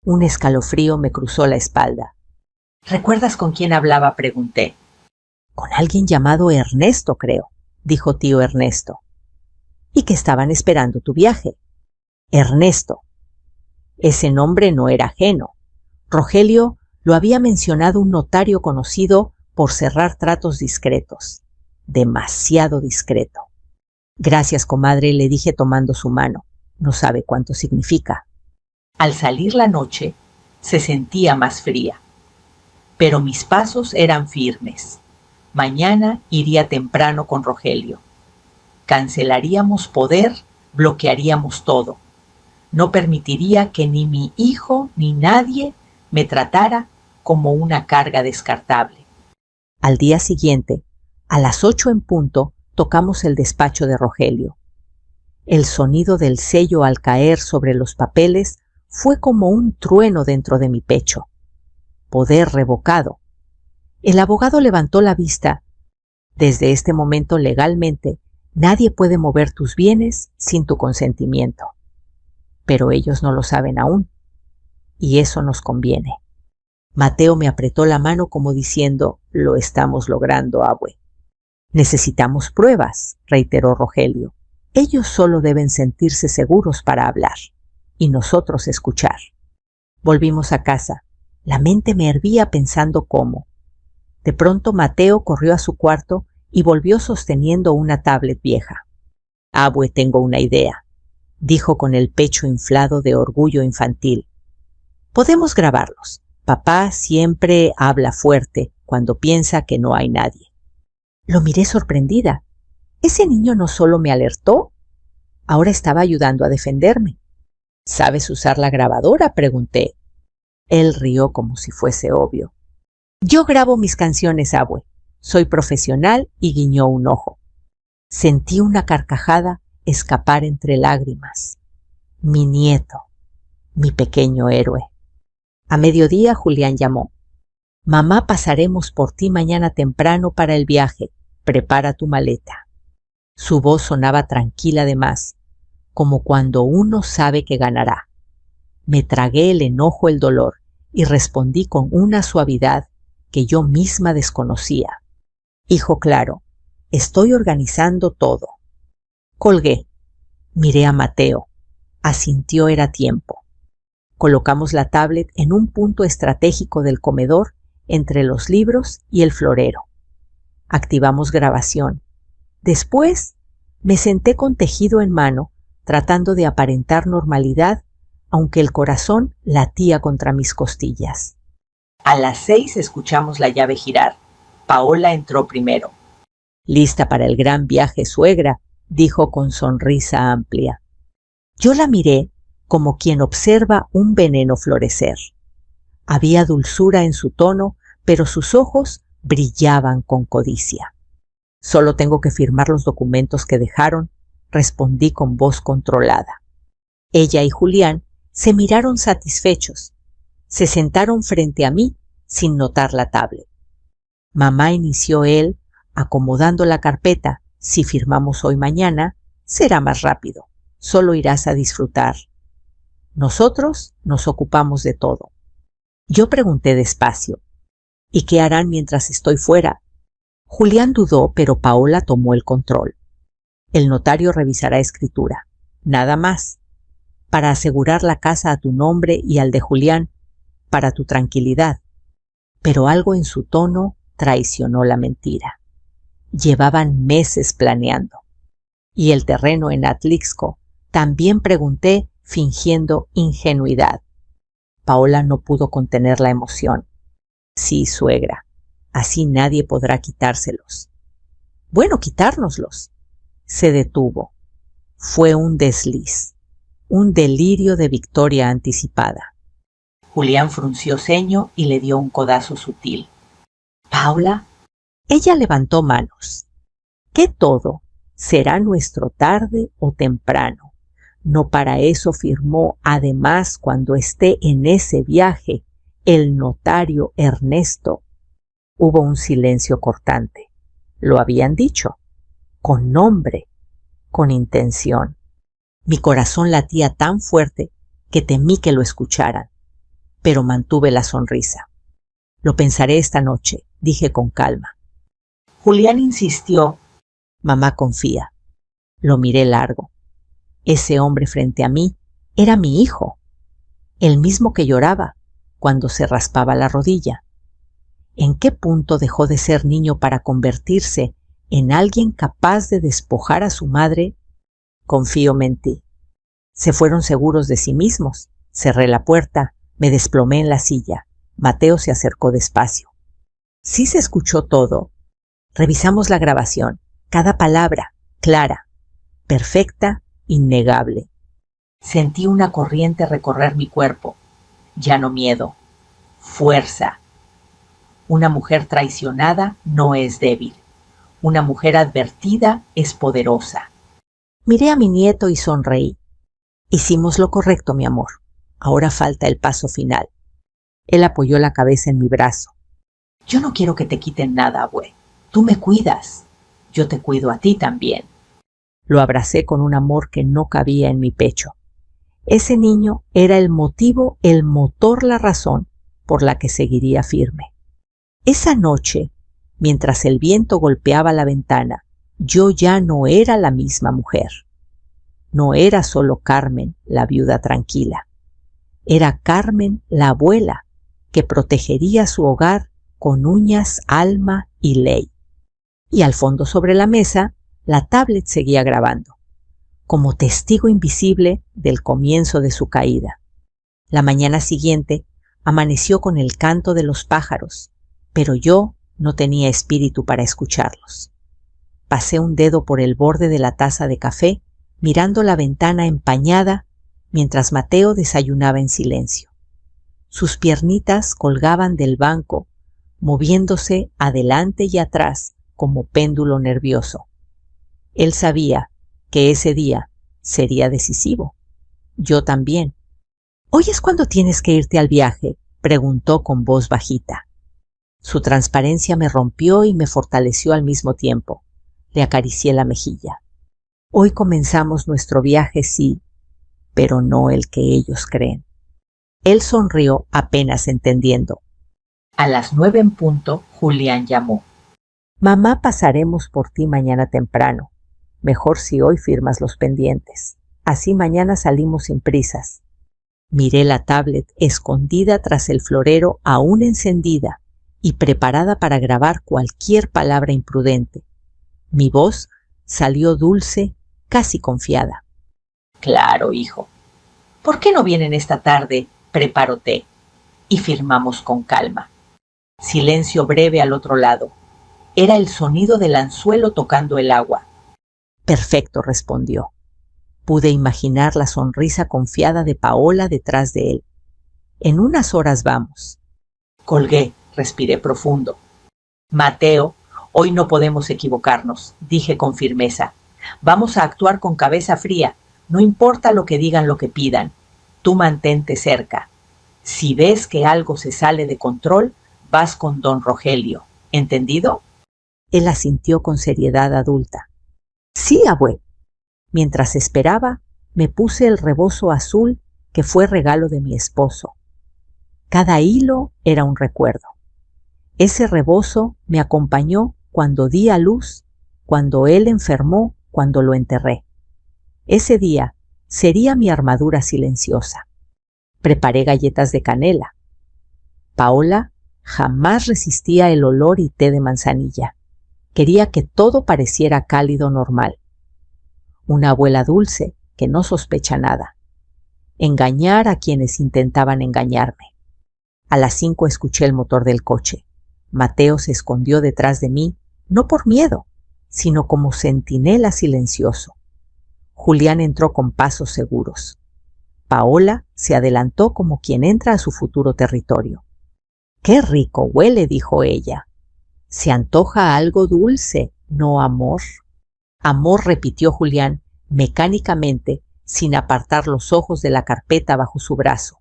Un escalofrío me cruzó la espalda. ¿Recuerdas con quién hablaba?, pregunté. Con alguien llamado Ernesto, creo, dijo tío Ernesto. Y que estaban esperando tu viaje. Ernesto. Ese nombre no era ajeno. Rogelio lo había mencionado un notario conocido por cerrar tratos discretos. Demasiado discreto. Gracias, comadre, le dije tomando su mano. No sabe cuánto significa. Al salir la noche, se sentía más fría. Pero mis pasos eran firmes. Mañana iría temprano con Rogelio. Cancelaríamos poder, bloquearíamos todo. No permitiría que ni mi hijo ni nadie me tratara como una carga descartable. Al día siguiente, a las 8 en punto, tocamos el despacho de Rogelio. El sonido del sello al caer sobre los papeles fue como un trueno dentro de mi pecho. Poder revocado. El abogado levantó la vista. Desde este momento, legalmente, nadie puede mover tus bienes sin tu consentimiento. Pero ellos no lo saben aún. Y eso nos conviene. Mateo me apretó la mano como diciendo, lo estamos logrando, abue. Necesitamos pruebas, reiteró Rogelio. Ellos solo deben sentirse seguros para hablar, y nosotros escuchar. Volvimos a casa. La mente me hervía pensando cómo. De pronto Mateo corrió a su cuarto y volvió sosteniendo una tablet vieja. Abue, tengo una idea, dijo con el pecho inflado de orgullo infantil. Podemos grabarlos. Papá siempre habla fuerte cuando piensa que no hay nadie. Lo miré sorprendida. Ese niño no solo me alertó, ahora estaba ayudando a defenderme. ¿Sabes usar la grabadora?, pregunté. Él rió como si fuese obvio. Yo grabo mis canciones, abue. Soy profesional, y guiñó un ojo. Sentí una carcajada escapar entre lágrimas. Mi nieto, mi pequeño héroe. A mediodía Julián llamó. Mamá, pasaremos por ti mañana temprano para el viaje. Prepara tu maleta. Su voz sonaba tranquila además, como cuando uno sabe que ganará. Me tragué el enojo, el dolor, y respondí con una suavidad que yo misma desconocía. Hijo claro, estoy organizando todo. Colgué. Miré a Mateo. Asintió, era tiempo. Colocamos la tablet en un punto estratégico del comedor entre los libros y el florero. Activamos grabación. Después me senté con tejido en mano, tratando de aparentar normalidad, aunque el corazón latía contra mis costillas. A las 6 escuchamos la llave girar. Paola entró primero. Lista para el gran viaje, suegra, dijo con sonrisa amplia. Yo la miré como quien observa un veneno florecer. Había dulzura en su tono, pero sus ojos brillaban con codicia. Solo tengo que firmar los documentos que dejaron, respondí con voz controlada. Ella y Julián se miraron satisfechos. Se sentaron frente a mí sin notar la tablet. Mamá, inició él, acomodando la carpeta. Si firmamos hoy mañana, será más rápido. Solo irás a disfrutar. Nosotros nos ocupamos de todo. Yo pregunté despacio, ¿y qué harán mientras estoy fuera? Julián dudó, pero Paola tomó el control. El notario revisará escritura, nada más, para asegurar la casa a tu nombre y al de Julián, para tu tranquilidad. Pero algo en su tono traicionó la mentira. Llevaban meses planeando. ¿Y el terreno en Atlixco? También pregunté, fingiendo ingenuidad. Paola no pudo contener la emoción. Sí, suegra, así nadie podrá quitárselos. Bueno, quitárnoslos. Se detuvo. Fue un desliz, un delirio de victoria anticipada. Julián frunció ceño y le dio un codazo sutil. ¿Paula? Ella levantó manos. Que todo será nuestro tarde o temprano. No para eso firmó, además, cuando esté en ese viaje, el notario Ernesto. Hubo un silencio cortante. Lo habían dicho, con nombre, con intención. Mi corazón latía tan fuerte que temí que lo escucharan, pero mantuve la sonrisa. Lo pensaré esta noche, dije con calma. Julián insistió. Mamá confía. Lo miré largo. Ese hombre frente a mí era mi hijo, el mismo que lloraba cuando se raspaba la rodilla. ¿En qué punto dejó de ser niño para convertirse en alguien capaz de despojar a su madre? Confío, mentí. Se fueron seguros de sí mismos. Cerré la puerta, me desplomé en la silla. Mateo se acercó despacio. Sí se escuchó todo. Revisamos la grabación, cada palabra, clara, perfecta, innegable. Sentí una corriente recorrer mi cuerpo. Ya no miedo, fuerza. Una mujer traicionada no es débil. Una mujer advertida es poderosa. Miré a mi nieto y sonreí. Hicimos lo correcto, mi amor. Ahora falta el paso final. Él apoyó la cabeza en mi brazo. Yo no quiero que te quiten nada, abue. Tú me cuidas. Yo te cuido a ti también. Lo abracé con un amor que no cabía en mi pecho. Ese niño era el motivo, el motor, la razón por la que seguiría firme. Esa noche, mientras el viento golpeaba la ventana, yo ya no era la misma mujer. No era solo Carmen, la viuda tranquila. Era Carmen, la abuela, que protegería su hogar con uñas, alma y ley. Y al fondo sobre la mesa, la tablet seguía grabando, como testigo invisible del comienzo de su caída. La mañana siguiente amaneció con el canto de los pájaros, pero yo no tenía espíritu para escucharlos. Pasé un dedo por el borde de la taza de café, mirando la ventana empañada, mientras Mateo desayunaba en silencio. Sus piernitas colgaban del banco, moviéndose adelante y atrás como péndulo nervioso. Él sabía que ese día sería decisivo. Yo también. ¿Hoy es cuando tienes que irte al viaje?, preguntó con voz bajita. Su transparencia me rompió y me fortaleció al mismo tiempo. Le acaricié la mejilla. Hoy comenzamos nuestro viaje, sí, pero no el que ellos creen. Él sonrió apenas entendiendo. A las 9 en punto, Julián llamó. Mamá, pasaremos por ti mañana temprano. Mejor si hoy firmas los pendientes. Así mañana salimos sin prisas. Miré la tablet escondida tras el florero, aún encendida y preparada para grabar cualquier palabra imprudente. Mi voz salió dulce, casi confiada. Claro, hijo. ¿Por qué no vienen esta tarde? Preparo té y firmamos con calma. Silencio breve al otro lado. Era el sonido del anzuelo tocando el agua. Perfecto, respondió. Pude imaginar la sonrisa confiada de Paola detrás de él. En unas horas vamos. Colgué, respiré profundo. Mateo, hoy no podemos equivocarnos, dije con firmeza. Vamos a actuar con cabeza fría. No importa lo que digan, lo que pidan. Tú mantente cerca. Si ves que algo se sale de control, vas con don Rogelio. ¿Entendido? Él asintió con seriedad adulta. Sí, abue. Mientras esperaba, me puse el rebozo azul que fue regalo de mi esposo. Cada hilo era un recuerdo. Ese rebozo me acompañó cuando di a luz, cuando él enfermó, cuando lo enterré. Ese día sería mi armadura silenciosa. Preparé galletas de canela. Paola jamás resistía el olor y té de manzanilla. Quería que todo pareciera cálido normal. Una abuela dulce que no sospecha nada. Engañar a quienes intentaban engañarme. A las 5 escuché el motor del coche. Mateo se escondió detrás de mí, no por miedo, sino como centinela silencioso. Julián entró con pasos seguros. Paola se adelantó como quien entra a su futuro territorio. «¡Qué rico huele!», dijo ella. «Se antoja algo dulce, ¿no, amor?». «Amor», repitió Julián, mecánicamente, sin apartar los ojos de la carpeta bajo su brazo.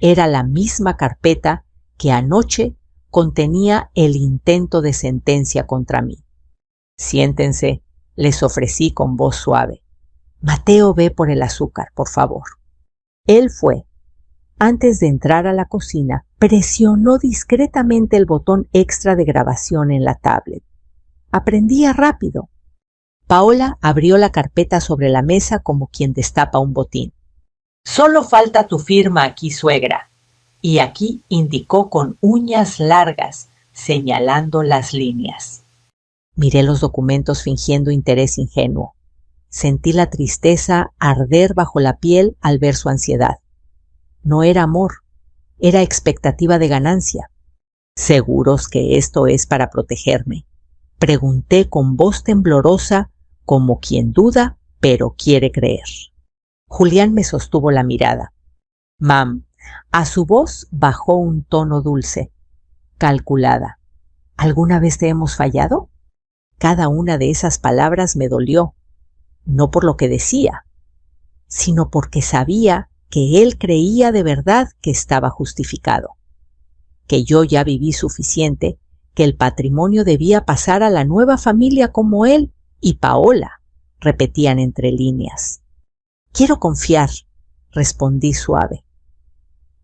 Era la misma carpeta que anoche contenía el intento de sentencia contra mí. «Siéntense», les ofrecí con voz suave. «Mateo, ve por el azúcar, por favor». Él fue. Antes de entrar a la cocina, presionó discretamente el botón extra de grabación en la tablet. Aprendía rápido. Paola abrió la carpeta sobre la mesa como quien destapa un botín. «Solo falta tu firma aquí, suegra». Y aquí indicó con uñas largas, señalando las líneas. Miré los documentos fingiendo interés ingenuo. Sentí la tristeza arder bajo la piel al ver su ansiedad. No era amor, era expectativa de ganancia. «¿Seguros que esto es para protegerme?», pregunté con voz temblorosa, como quien duda, pero quiere creer. Julián me sostuvo la mirada. «Mam», a su voz bajó un tono dulce, calculada. «¿Alguna vez te hemos fallado?». Cada una de esas palabras me dolió, no por lo que decía, sino porque sabía que él creía de verdad que estaba justificado, que yo ya viví suficiente, que el patrimonio debía pasar a la nueva familia como él y Paola, repetían entre líneas. «Quiero confiar», respondí suave.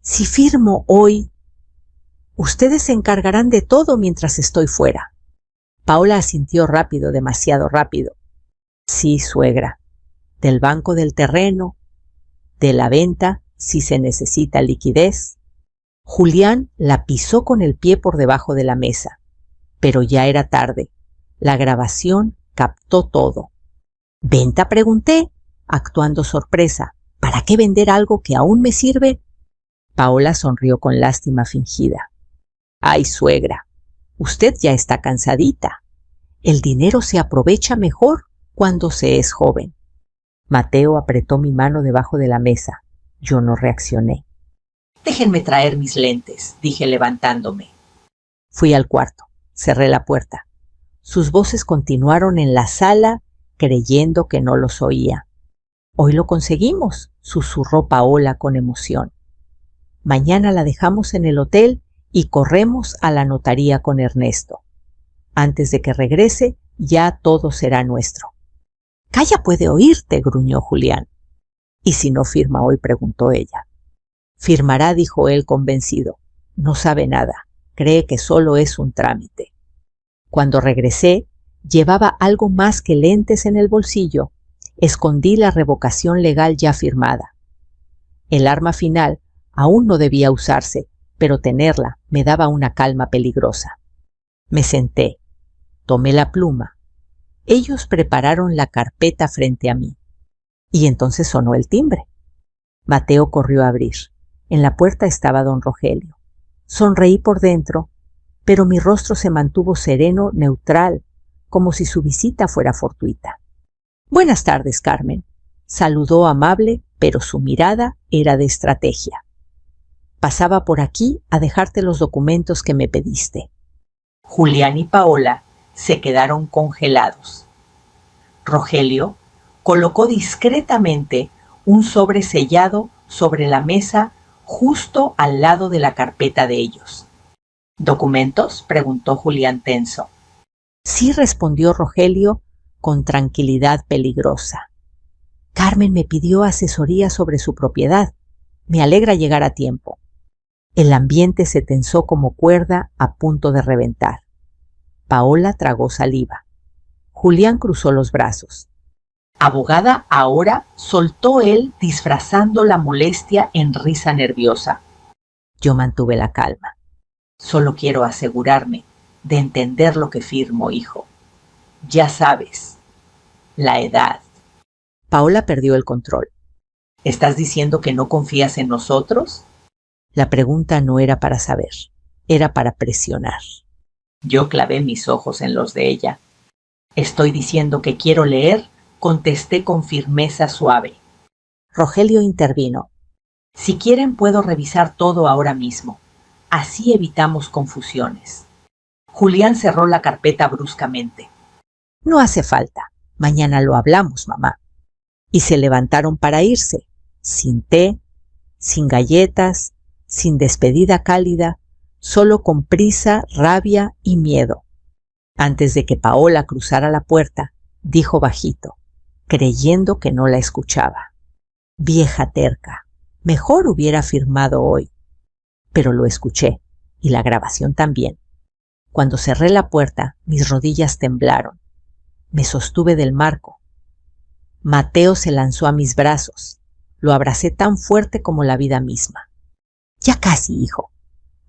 «Si firmo hoy, ustedes se encargarán de todo mientras estoy fuera». Paola asintió rápido, demasiado rápido. «Sí, suegra, del banco del terreno, de la venta, si se necesita liquidez». Julián la pisó con el pie por debajo de la mesa, pero ya era tarde. La grabación captó todo. «¿Venta?», pregunté, actuando sorpresa. «¿Para qué vender algo que aún me sirve?». Paola sonrió con lástima fingida. «Ay, suegra, usted ya está cansadita. El dinero se aprovecha mejor cuando se es joven». Mateo apretó mi mano debajo de la mesa. Yo no reaccioné. «Déjenme traer mis lentes», dije levantándome. Fui al cuarto, cerré la puerta. Sus voces continuaron en la sala, creyendo que no los oía. «Hoy lo conseguimos», susurró Paola con emoción. «Mañana la dejamos en el hotel y corremos a la notaría con Ernesto. Antes de que regrese, ya todo será nuestro». «Calla, puede oírte», gruñó Julián. «¿Y si no firma hoy?», preguntó ella. «Firmará», dijo él convencido. «No sabe nada, cree que solo es un trámite». Cuando regresé, llevaba algo más que lentes en el bolsillo. Escondí la revocación legal ya firmada. El arma final aún no debía usarse, pero tenerla me daba una calma peligrosa. Me senté, tomé la pluma. Ellos prepararon la carpeta frente a mí. Y entonces sonó el timbre. Mateo corrió a abrir. En la puerta estaba don Rogelio. Sonreí por dentro, pero mi rostro se mantuvo sereno, neutral, como si su visita fuera fortuita. «Buenas tardes, Carmen. Saludó amable, pero su mirada era de estrategia. Pasaba por aquí a dejarte los documentos que me pediste. Julián y Paola se quedaron congelados. Rogelio colocó discretamente un sobre sellado sobre la mesa justo al lado de la carpeta de ellos. ¿Documentos?, preguntó Julián tenso. Sí, respondió Rogelio con tranquilidad peligrosa. Carmen me pidió asesoría sobre su propiedad. Me alegra llegar a tiempo. El ambiente se tensó como cuerda a punto de reventar. Paola tragó saliva. Julián cruzó los brazos. Abogada, ahora, soltó él disfrazando la molestia en risa nerviosa. Yo mantuve la calma. Solo quiero asegurarme de entender lo que firmo, hijo. Ya sabes, la edad. Paola perdió el control. ¿Estás diciendo que no confías en nosotros? La pregunta no era para saber, era para presionar. Yo clavé mis ojos en los de ella. Estoy diciendo que quiero leer, contesté con firmeza suave. Rogelio intervino. Si quieren puedo revisar todo ahora mismo. Así evitamos confusiones. Julián cerró la carpeta bruscamente. No hace falta. Mañana lo hablamos, mamá. Y se levantaron para irse, sin té, sin galletas, sin despedida cálida, solo con prisa, rabia y miedo. Antes de que Paola cruzara la puerta, dijo bajito, creyendo que no la escuchaba. Vieja terca, mejor hubiera firmado hoy. Pero lo escuché, y la grabación también. Cuando cerré la puerta, mis rodillas temblaron. Me sostuve del marco. Mateo se lanzó a mis brazos. Lo abracé tan fuerte como la vida misma. Ya casi, hijo.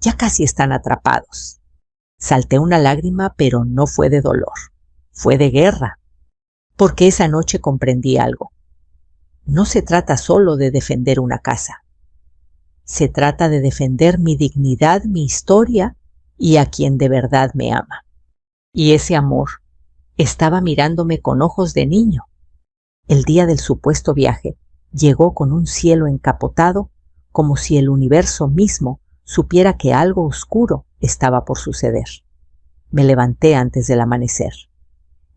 Ya casi están atrapados. Salté una lágrima, pero no fue de dolor. Fue de guerra. Porque esa noche comprendí algo. No se trata solo de defender una casa. Se trata de defender mi dignidad, mi historia y a quien de verdad me ama. Y ese amor estaba mirándome con ojos de niño. El día del supuesto viaje llegó con un cielo encapotado, como si el universo mismo supiera que algo oscuro estaba por suceder. Me levanté antes del amanecer.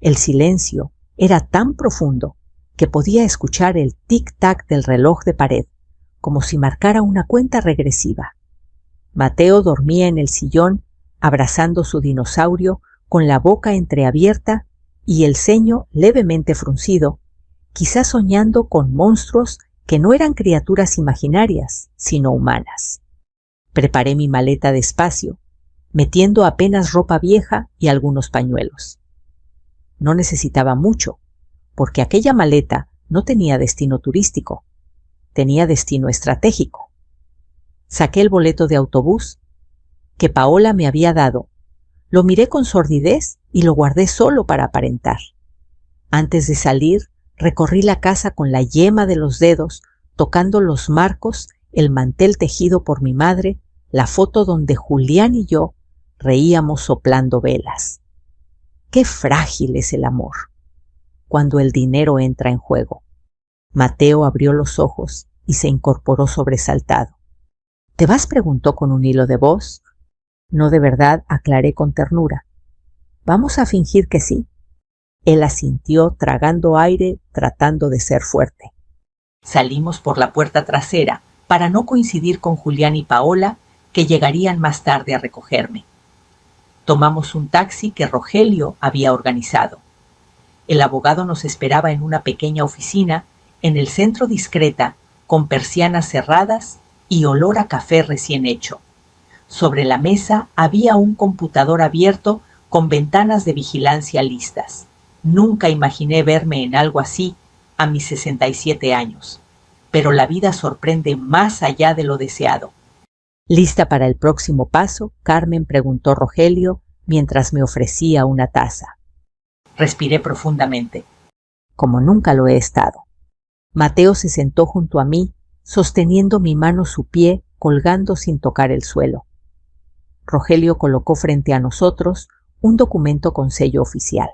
El silencio era tan profundo que podía escuchar el tic-tac del reloj de pared, como si marcara una cuenta regresiva. Mateo dormía en el sillón, abrazando su dinosaurio, con la boca entreabierta y el ceño levemente fruncido, quizás soñando con monstruos que no eran criaturas imaginarias, sino humanas. Preparé mi maleta despacio, metiendo apenas ropa vieja y algunos pañuelos. No necesitaba mucho, porque aquella maleta no tenía destino turístico, tenía destino estratégico. Saqué el boleto de autobús que Paola me había dado, lo miré con sordidez y lo guardé solo para aparentar. Antes de salir, recorrí la casa con la yema de los dedos, tocando los marcos, el mantel tejido por mi madre, la foto donde Julián y yo reíamos soplando velas. Qué frágil es el amor, cuando el dinero entra en juego. Mateo abrió los ojos y se incorporó sobresaltado. ¿Te vas?, preguntó con un hilo de voz. No, de verdad, aclaré con ternura. Vamos a fingir que sí. Él asintió, tragando aire, tratando de ser fuerte. Salimos por la puerta trasera para no coincidir con Julián y Paola, que llegarían más tarde a recogerme. Tomamos un taxi que Rogelio había organizado. El abogado nos esperaba en una pequeña oficina en el centro discreta, con persianas cerradas y olor a café recién hecho. Sobre la mesa había un computador abierto con ventanas de vigilancia listas. Nunca imaginé verme en algo así a mis 67 años, pero la vida sorprende más allá de lo deseado. ¿Lista para el próximo paso?, Carmen preguntó Rogelio mientras me ofrecía una taza. Respiré profundamente. Como nunca lo he estado. Mateo se sentó junto a mí, sosteniendo mi mano su pie, colgando sin tocar el suelo. Rogelio colocó frente a nosotros un documento con sello oficial.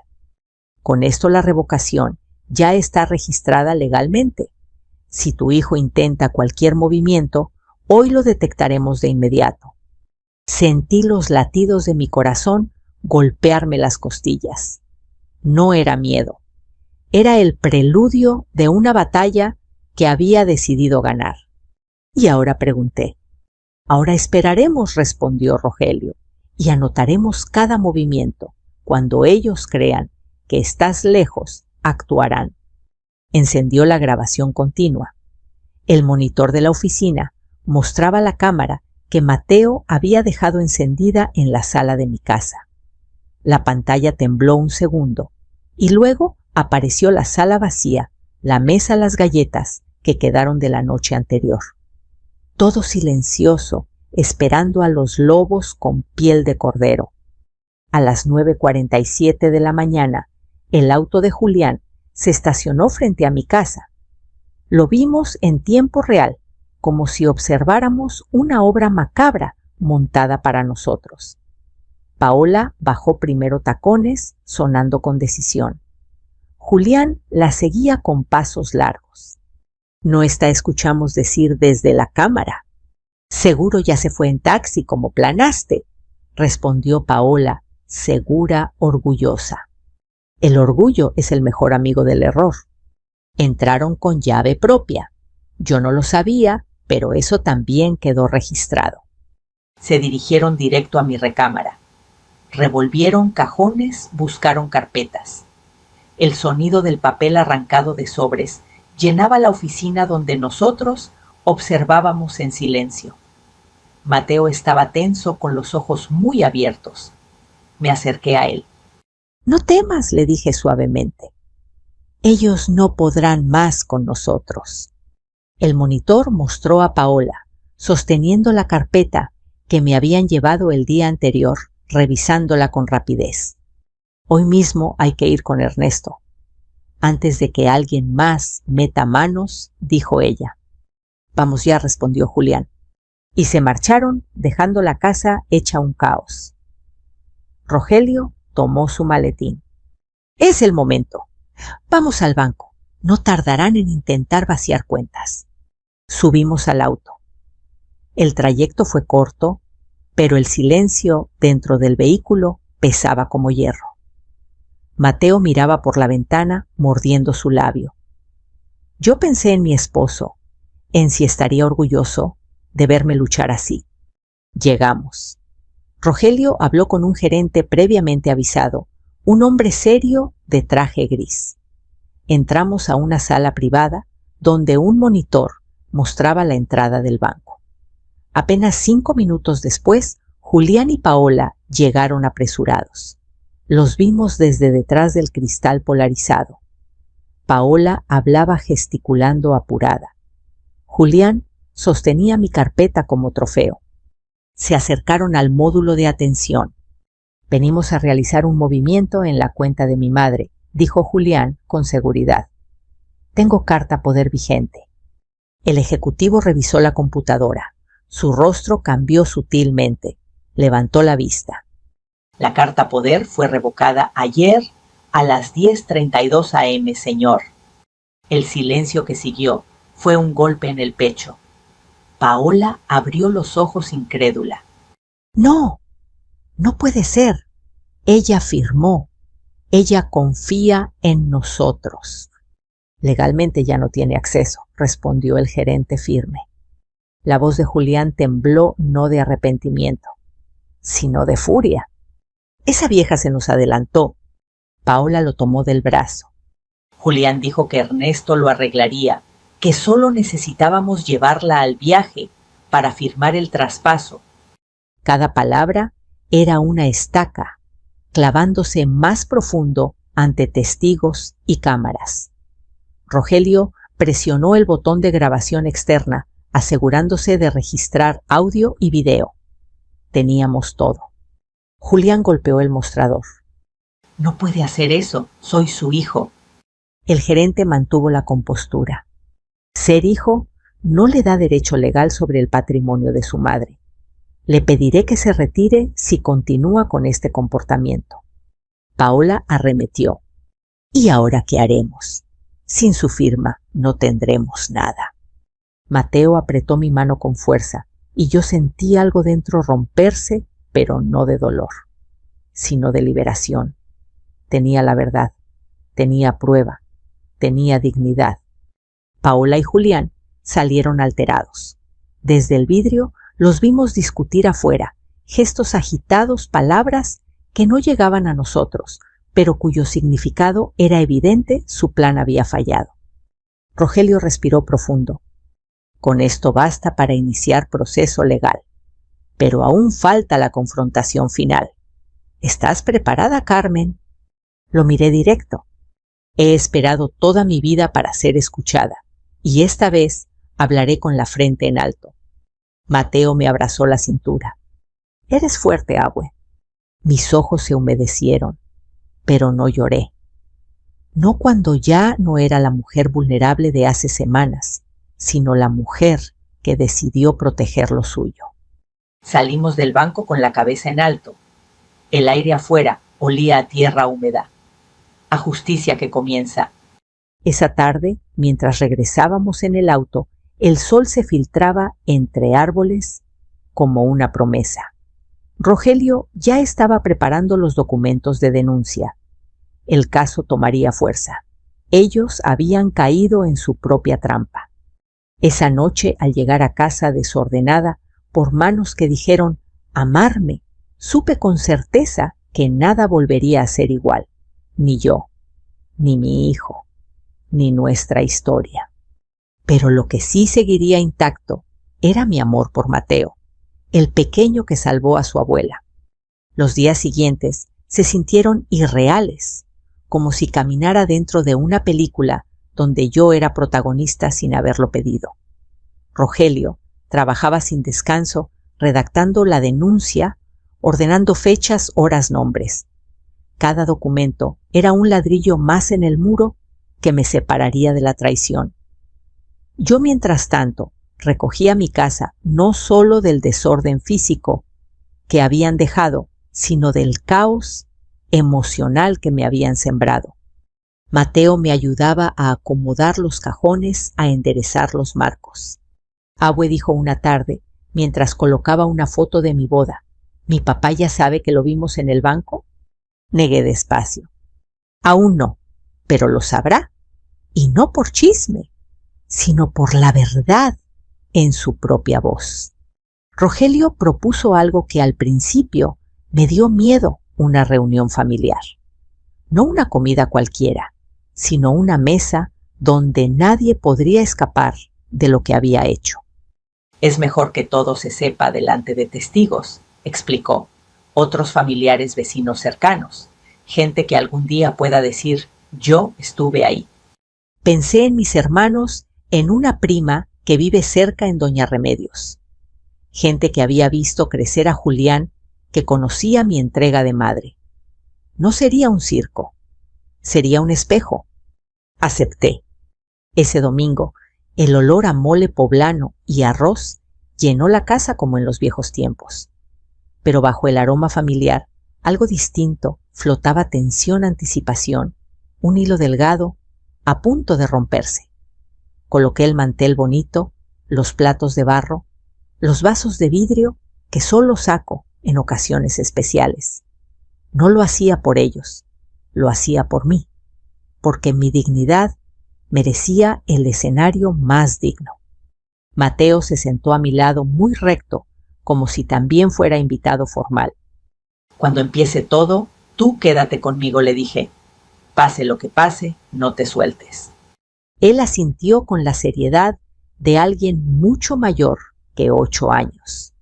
Con esto la revocación ya está registrada legalmente. Si tu hijo intenta cualquier movimiento, hoy lo detectaremos de inmediato. Sentí los latidos de mi corazón golpearme las costillas. No era miedo. Era el preludio de una batalla que había decidido ganar. Y ahora pregunté. Ahora esperaremos, respondió Rogelio, y anotaremos cada movimiento. Cuando ellos crean que estás lejos, actuarán. Encendió la grabación continua. El monitor de la oficina mostraba la cámara que Mateo había dejado encendida en la sala de mi casa. La pantalla tembló un segundo y luego apareció la sala vacía, la mesa, las galletas que quedaron de la noche anterior. Todo silencioso, esperando a los lobos con piel de cordero. A las 9:47 de la mañana, el auto de Julián se estacionó frente a mi casa. Lo vimos en tiempo real, como si observáramos una obra macabra montada para nosotros. Paola bajó primero tacones, sonando con decisión. Julián la seguía con pasos largos. No escuchamos decir desde la cámara. Seguro ya se fue en taxi como planaste, respondió Paola, segura, orgullosa. El orgullo es el mejor amigo del error. Entraron con llave propia. Yo no lo sabía, pero eso también quedó registrado. Se dirigieron directo a mi recámara. Revolvieron cajones, buscaron carpetas. El sonido del papel arrancado de sobres llenaba la oficina donde nosotros observábamos en silencio. Mateo estaba tenso con los ojos muy abiertos. Me acerqué a él. No temas, le dije suavemente. Ellos no podrán más con nosotros. El monitor mostró a Paola, sosteniendo la carpeta que me habían llevado el día anterior, revisándola con rapidez. Hoy mismo hay que ir con Ernesto. Antes de que alguien más meta manos, dijo ella. Vamos ya, respondió Julián. Y se marcharon, dejando la casa hecha un caos. Rogelio tomó su maletín. Es el momento. Vamos al banco. No tardarán en intentar vaciar cuentas. Subimos al auto. El trayecto fue corto, pero el silencio dentro del vehículo pesaba como hierro. Mateo miraba por la ventana, mordiendo su labio. Yo pensé en mi esposo, en si estaría orgulloso de verme luchar así. Llegamos. Rogelio habló con un gerente previamente avisado, un hombre serio de traje gris. Entramos a una sala privada donde un monitor mostraba la entrada del banco. Apenas 5 minutos después, Julián y Paola llegaron apresurados. Los vimos desde detrás del cristal polarizado. Paola hablaba gesticulando apurada. Julián sostenía mi carpeta como trofeo. Se acercaron al módulo de atención. Venimos a realizar un movimiento en la cuenta de mi madre, dijo Julián con seguridad. Tengo carta poder vigente. El ejecutivo revisó la computadora. Su rostro cambió sutilmente. Levantó la vista. La carta poder fue revocada ayer a las 10:32 a.m., señor. El silencio que siguió fue un golpe en el pecho. Paola abrió los ojos incrédula. No, no puede ser. Ella firmó. Ella confía en nosotros. Legalmente ya no tiene acceso, respondió el gerente firme. La voz de Julián tembló no de arrepentimiento, sino de furia. Esa vieja se nos adelantó. Paola lo tomó del brazo. Julián dijo que Ernesto lo arreglaría, que solo necesitábamos llevarla al viaje para firmar el traspaso. Cada palabra era una estaca, clavándose más profundo ante testigos y cámaras. Rogelio presionó el botón de grabación externa, asegurándose de registrar audio y video. Teníamos todo. Julián golpeó el mostrador. No puede hacer eso, soy su hijo. El gerente mantuvo la compostura. Ser hijo no le da derecho legal sobre el patrimonio de su madre. Le pediré que se retire si continúa con este comportamiento. Paola arremetió. ¿Y ahora qué haremos? Sin su firma no tendremos nada. Mateo apretó mi mano con fuerza y yo sentí algo dentro romperse, pero no de dolor, sino de liberación. Tenía la verdad, tenía prueba, tenía dignidad. Paola y Julián salieron alterados. Desde el vidrio los vimos discutir afuera, gestos agitados, palabras que no llegaban a nosotros, pero cuyo significado era evidente. Su plan había fallado. Rogelio respiró profundo. Con esto basta para iniciar proceso legal. Pero aún falta la confrontación final. ¿Estás preparada, Carmen? Lo miré directo. He esperado toda mi vida para ser escuchada, y esta vez hablaré con la frente en alto. Mateo me abrazó la cintura. Eres fuerte, abue. Mis ojos se humedecieron, pero no lloré. No cuando ya no era la mujer vulnerable de hace semanas, sino la mujer que decidió proteger lo suyo. Salimos del banco con la cabeza en alto. El aire afuera olía a tierra húmeda, a justicia que comienza. Esa tarde, mientras regresábamos en el auto, el sol se filtraba entre árboles como una promesa. Rogelio ya estaba preparando los documentos de denuncia. El caso tomaría fuerza. Ellos habían caído en su propia trampa. Esa noche, al llegar a casa desordenada, por manos que dijeron amarme, supe con certeza que nada volvería a ser igual. Ni yo, ni mi hijo, ni nuestra historia. Pero lo que sí seguiría intacto era mi amor por Mateo, el pequeño que salvó a su abuela. Los días siguientes se sintieron irreales, como si caminara dentro de una película donde yo era protagonista sin haberlo pedido. Rogelio trabajaba sin descanso, redactando la denuncia, ordenando fechas, horas, nombres. Cada documento era un ladrillo más en el muro que me separaría de la traición. Yo, mientras tanto, recogía mi casa no solo del desorden físico que habían dejado, sino del caos emocional que me habían sembrado. Mateo me ayudaba a acomodar los cajones, a enderezar los marcos. Abue dijo una tarde, mientras colocaba una foto de mi boda: ¿mi papá ya sabe que lo vimos en el banco? Negué despacio. Aún no, pero lo sabrá. Y no por chisme, sino por la verdad en su propia voz. Rogelio propuso algo que al principio me dio miedo: una reunión familiar. No una comida cualquiera, sino una mesa donde nadie podría escapar de lo que había hecho. Es mejor que todo se sepa delante de testigos, explicó. Otros familiares, vecinos cercanos, gente que algún día pueda decir: yo estuve ahí. Pensé en mis hermanos, en una prima que vive cerca en Doña Remedios. Gente que había visto crecer a Julián, que conocía mi entrega de madre. No sería un circo, sería un espejo. Acepté. Ese domingo, el olor a mole poblano y arroz llenó la casa como en los viejos tiempos. Pero bajo el aroma familiar, algo distinto, flotaba tensión, anticipación, un hilo delgado a punto de romperse. Coloqué el mantel bonito, los platos de barro, los vasos de vidrio que solo saco en ocasiones especiales. No lo hacía por ellos, lo hacía por mí, porque mi dignidad merecía el escenario más digno. Mateo se sentó a mi lado muy recto, como si también fuera invitado formal. Cuando empiece todo, tú quédate conmigo, le dije. Pase lo que pase, no te sueltes. Él asintió con la seriedad de alguien mucho mayor que 8 años.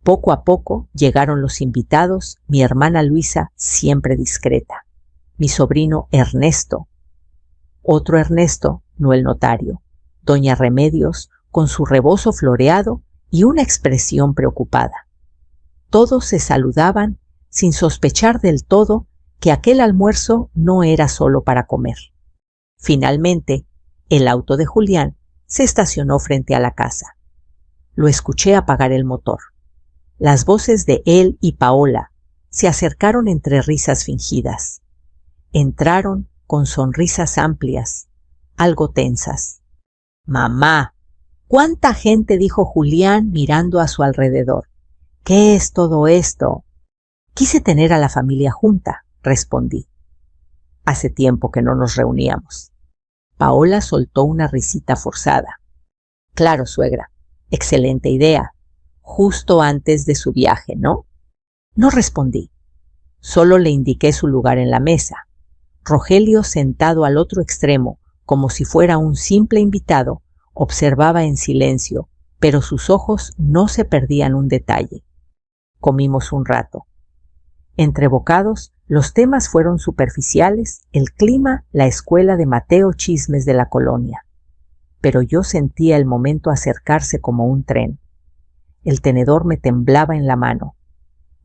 Poco a poco llegaron los invitados, mi hermana Luisa, siempre discreta, mi sobrino Ernesto, otro Ernesto, no el notario, Doña Remedios, con su rebozo floreado y una expresión preocupada. Todos se saludaban sin sospechar del todo que aquel almuerzo no era solo para comer. Finalmente, el auto de Julián se estacionó frente a la casa. Lo escuché apagar el motor. Las voces de él y Paola se acercaron entre risas fingidas. Entraron con sonrisas amplias, algo tensas. «Mamá, ¿cuánta gente?», dijo Julián mirando a su alrededor. «¿Qué es todo esto?». «Quise tener a la familia junta», respondí. «Hace tiempo que no nos reuníamos». Paola soltó una risita forzada. «Claro, suegra, excelente idea. Justo antes de su viaje, ¿no?». No respondí. Solo le indiqué su lugar en la mesa. Rogelio, sentado al otro extremo, como si fuera un simple invitado, observaba en silencio, pero sus ojos no se perdían un detalle. Comimos un rato. Entre bocados, los temas fueron superficiales, el clima, la escuela de Mateo, chismes de la colonia. Pero yo sentía el momento acercarse como un tren. El tenedor me temblaba en la mano.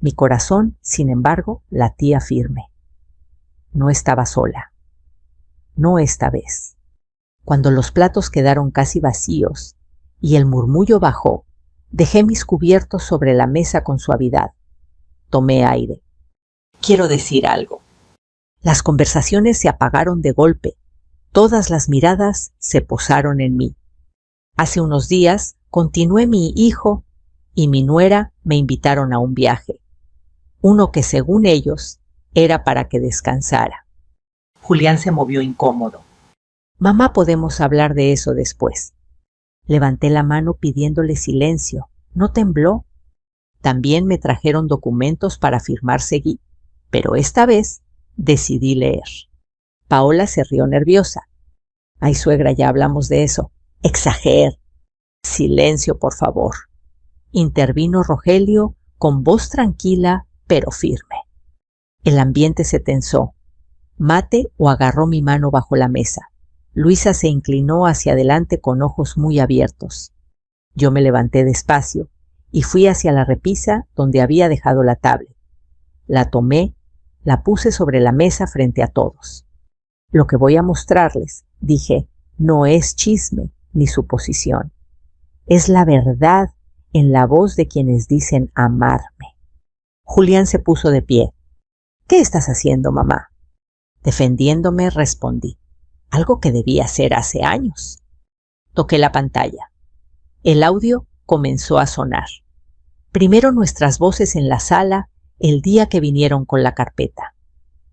Mi corazón, sin embargo, latía firme. No estaba sola. No esta vez. Cuando los platos quedaron casi vacíos y el murmullo bajó, dejé mis cubiertos sobre la mesa con suavidad. Tomé aire. «Quiero decir algo». Las conversaciones se apagaron de golpe. Todas las miradas se posaron en mí. Hace unos días, continué, mi hijo y mi nuera me invitaron a un viaje. Uno que, según ellos, era para que descansara. Julián se movió incómodo. «Mamá, podemos hablar de eso después». Levanté la mano pidiéndole silencio. No tembló. También me trajeron documentos para firmar seguí, pero esta vez decidí leer. Paola se rió nerviosa. «Ay, suegra, ya hablamos de eso». «Exager». «Silencio, por favor», intervino Rogelio con voz tranquila pero firme. El ambiente se tensó. Mate agarró mi mano bajo la mesa. Luisa se inclinó hacia adelante con ojos muy abiertos. Yo me levanté despacio y fui hacia la repisa donde había dejado la tablet. La tomé, la puse sobre la mesa frente a todos. «Lo que voy a mostrarles», dije, «no es chisme ni suposición. Es la verdad en la voz de quienes dicen amarme». Julián se puso de pie. «¿Qué estás haciendo, mamá?». Defendiéndome, respondí, algo que debía hacer hace años. Toqué la pantalla. El audio comenzó a sonar. Primero nuestras voces en la sala el día que vinieron con la carpeta.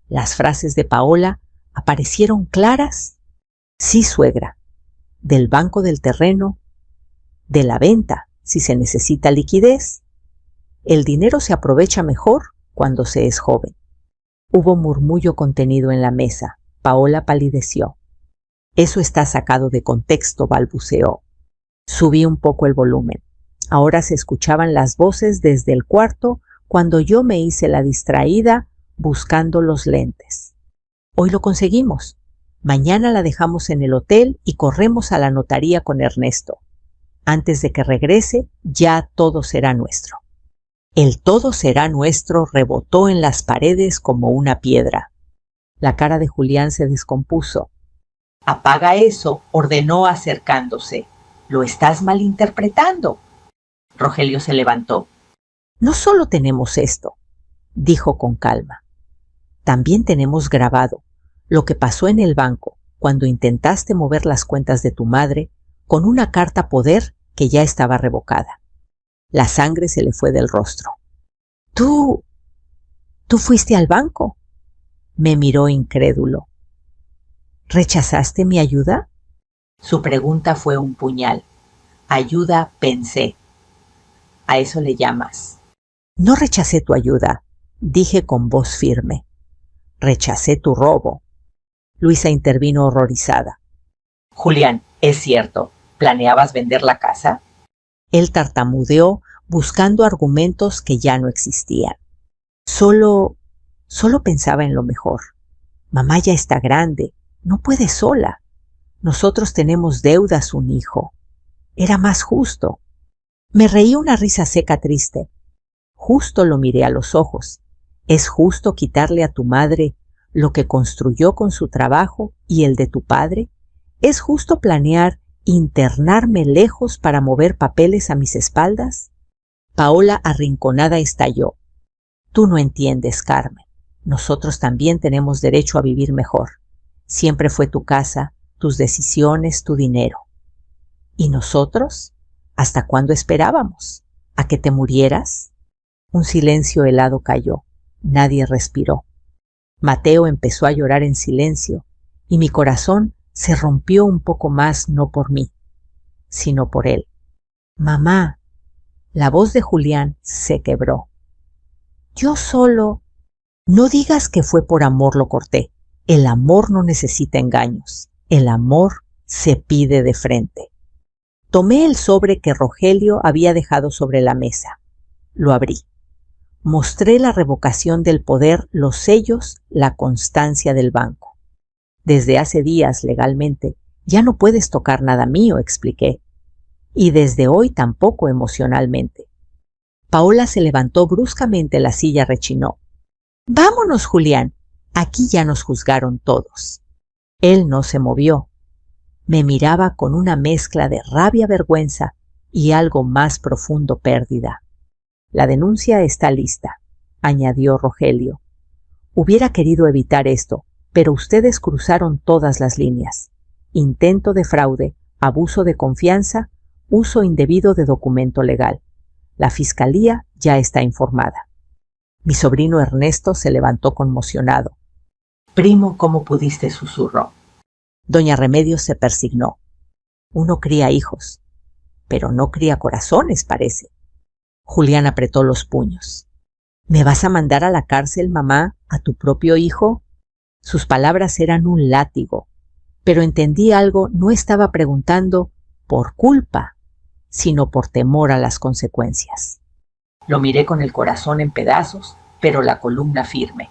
Las frases de Paola aparecieron claras. «Sí, suegra», «del banco del terreno», «de la venta, si se necesita liquidez», «el dinero se aprovecha mejor cuando se es joven». Hubo murmullo contenido en la mesa. Paola palideció. «Eso está sacado de contexto», balbuceó. Subí un poco el volumen. Ahora se escuchaban las voces desde el cuarto cuando yo me hice la distraída buscando los lentes. «Hoy lo conseguimos. Mañana la dejamos en el hotel y corremos a la notaría con Ernesto. Antes de que regrese, ya todo será nuestro». El «todo será nuestro» rebotó en las paredes como una piedra. La cara de Julián se descompuso. «Apaga eso», ordenó acercándose. «Lo estás malinterpretando». Rogelio se levantó. «No solo tenemos esto», dijo con calma. «También tenemos grabado lo que pasó en el banco cuando intentaste mover las cuentas de tu madre con una carta poder que ya estaba revocada». La sangre se le fue del rostro. ¿Tú fuiste al banco?» Me miró incrédulo. «¿Rechazaste mi ayuda?» Su pregunta fue un puñal. Ayuda, pensé. ¿A eso le llamas? «No rechacé tu ayuda», dije con voz firme. «Rechacé tu robo». Luisa intervino horrorizada. «Julián, es cierto, ¿planeabas vender la casa?» Él tartamudeó buscando argumentos que ya no existían. Solo pensaba en lo mejor. Mamá ya está grande, no puede sola. Nosotros tenemos deudas, un hijo. Era más justo. Me reí una risa seca triste. Justo lo miré a los ojos. ¿Es justo quitarle a tu madre lo que construyó con su trabajo y el de tu padre? ¿Es justo planear internarme lejos para mover papeles a mis espaldas? Paola, arrinconada, estalló. «Tú no entiendes, Carmen. Nosotros también tenemos derecho a vivir mejor. Siempre fue tu casa, tus decisiones, tu dinero. ¿Y nosotros? ¿Hasta cuándo esperábamos? ¿A que te murieras? Un silencio helado cayó. Nadie respiró. Mateo empezó a llorar en silencio y mi corazón se rompió un poco más, no por mí, sino por él. Mamá, la voz de Julián se quebró. Yo solo... No digas que fue por amor, lo corté. El amor no necesita engaños. El amor se pide de frente. Tomé el sobre que Rogelio había dejado sobre la mesa. Lo abrí. Mostré la revocación del poder, los sellos, la constancia del banco. Desde hace días, legalmente, ya no puedes tocar nada mío, expliqué. Y desde hoy tampoco emocionalmente. Paola se levantó bruscamente, la silla rechinó. Vámonos, Julián. Aquí ya nos juzgaron todos. Él no se movió. Me miraba con una mezcla de rabia, vergüenza y algo más profundo, pérdida. La denuncia está lista, añadió Rogelio. Hubiera querido evitar esto, pero ustedes cruzaron todas las líneas. Intento de fraude, abuso de confianza, uso indebido de documento legal. La fiscalía ya está informada. Mi sobrino Ernesto se levantó conmocionado. Primo, ¿cómo pudiste? Susurró. Doña Remedios se persignó. Uno cría hijos, pero no cría corazones, parece. Julián apretó los puños. ¿Me vas a mandar a la cárcel, mamá, a tu propio hijo? Sus palabras eran un látigo, pero entendí algo. No estaba preguntando por culpa, sino por temor a las consecuencias. Lo miré con el corazón en pedazos, pero la columna firme.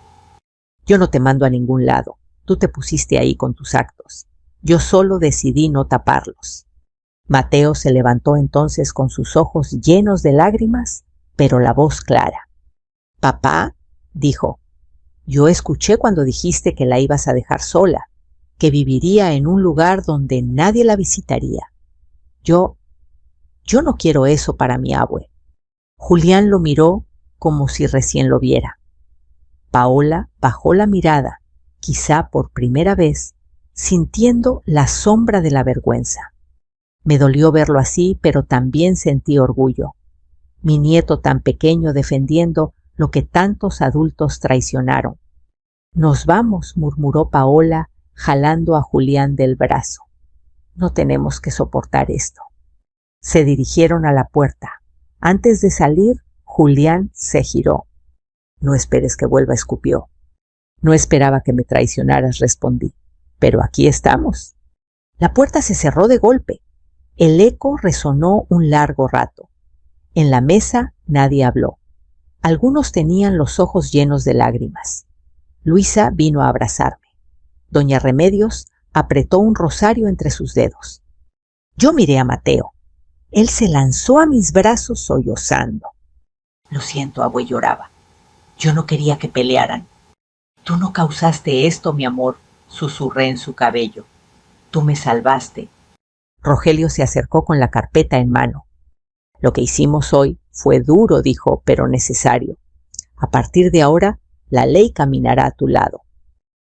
Yo no te mando a ningún lado. Tú te pusiste ahí con tus actos. Yo solo decidí no taparlos. Mateo se levantó entonces con sus ojos llenos de lágrimas, pero la voz clara. Papá, dijo, yo escuché cuando dijiste que la ibas a dejar sola, que viviría en un lugar donde nadie la visitaría. Yo no quiero eso para mi abue. Julián lo miró como si recién lo viera. Paola bajó la mirada, quizá por primera vez, sintiendo la sombra de la vergüenza. Me dolió verlo así, pero también sentí orgullo. Mi nieto tan pequeño defendiendo lo que tantos adultos traicionaron. Nos vamos, murmuró Paola, jalando a Julián del brazo. No tenemos que soportar esto. Se dirigieron a la puerta. Antes de salir, Julián se giró. No esperes que vuelva, escupió. No esperaba que me traicionaras, respondí. Pero aquí estamos. La puerta se cerró de golpe. El eco resonó un largo rato. En la mesa nadie habló. Algunos tenían los ojos llenos de lágrimas. Luisa vino a abrazarme. Doña Remedios apretó un rosario entre sus dedos. Yo miré a Mateo. Él se lanzó a mis brazos sollozando. Lo siento, abue, lloraba. Yo no quería que pelearan. Tú no causaste esto, mi amor, susurré en su cabello. Tú me salvaste. Rogelio se acercó con la carpeta en mano. Lo que hicimos hoy fue duro, dijo, pero necesario. A partir de ahora, la ley caminará a tu lado.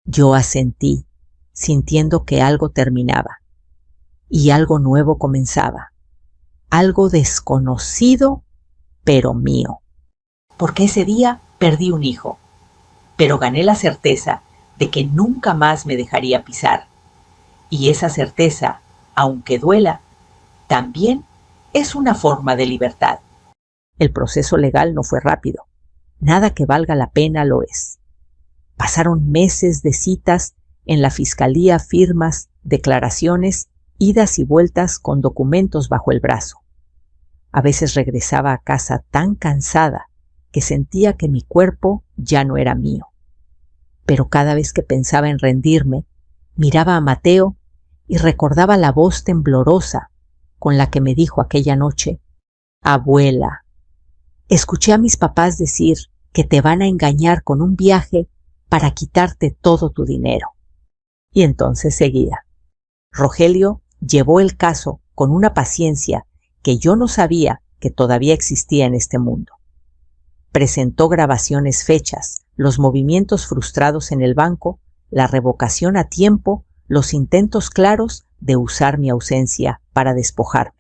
Yo asentí, sintiendo que algo terminaba y algo nuevo comenzaba. Algo desconocido, pero mío. Porque ese día perdí un hijo, pero gané la certeza de que nunca más me dejaría pisar. Y esa certeza, aunque duela, también es una forma de libertad. El proceso legal no fue rápido. Nada que valga la pena lo es. Pasaron meses de citas en la fiscalía, firmas, declaraciones, idas y vueltas con documentos bajo el brazo. A veces regresaba a casa tan cansada que sentía que mi cuerpo ya no era mío. Pero cada vez que pensaba en rendirme, miraba a Mateo y recordaba la voz temblorosa con la que me dijo aquella noche: «Abuela, escuché a mis papás decir que te van a engañar con un viaje para quitarte todo tu dinero». Y entonces seguía. Rogelio llevó el caso con una paciencia que yo no sabía que todavía existía en este mundo. Presentó grabaciones, fechas, los movimientos frustrados en el banco, la revocación a tiempo, los intentos claros de usar mi ausencia para despojarme.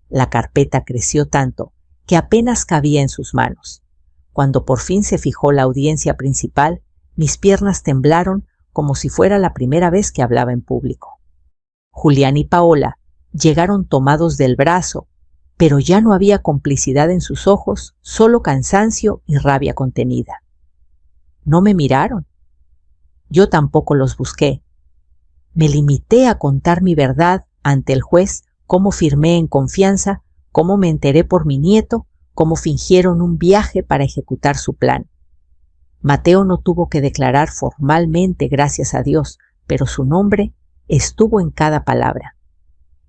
La carpeta creció tanto que apenas cabía en sus manos. Cuando por fin se fijó la audiencia principal, mis piernas temblaron como si fuera la primera vez que hablaba en público. Julián y Paola llegaron tomados del brazo, pero ya no había complicidad en sus ojos, solo cansancio y rabia contenida. No me miraron. Yo tampoco los busqué. Me limité a contar mi verdad ante el juez, cómo firmé en confianza, cómo me enteré por mi nieto, cómo fingieron un viaje para ejecutar su plan. Mateo no tuvo que declarar formalmente, gracias a Dios, pero su nombre estuvo en cada palabra.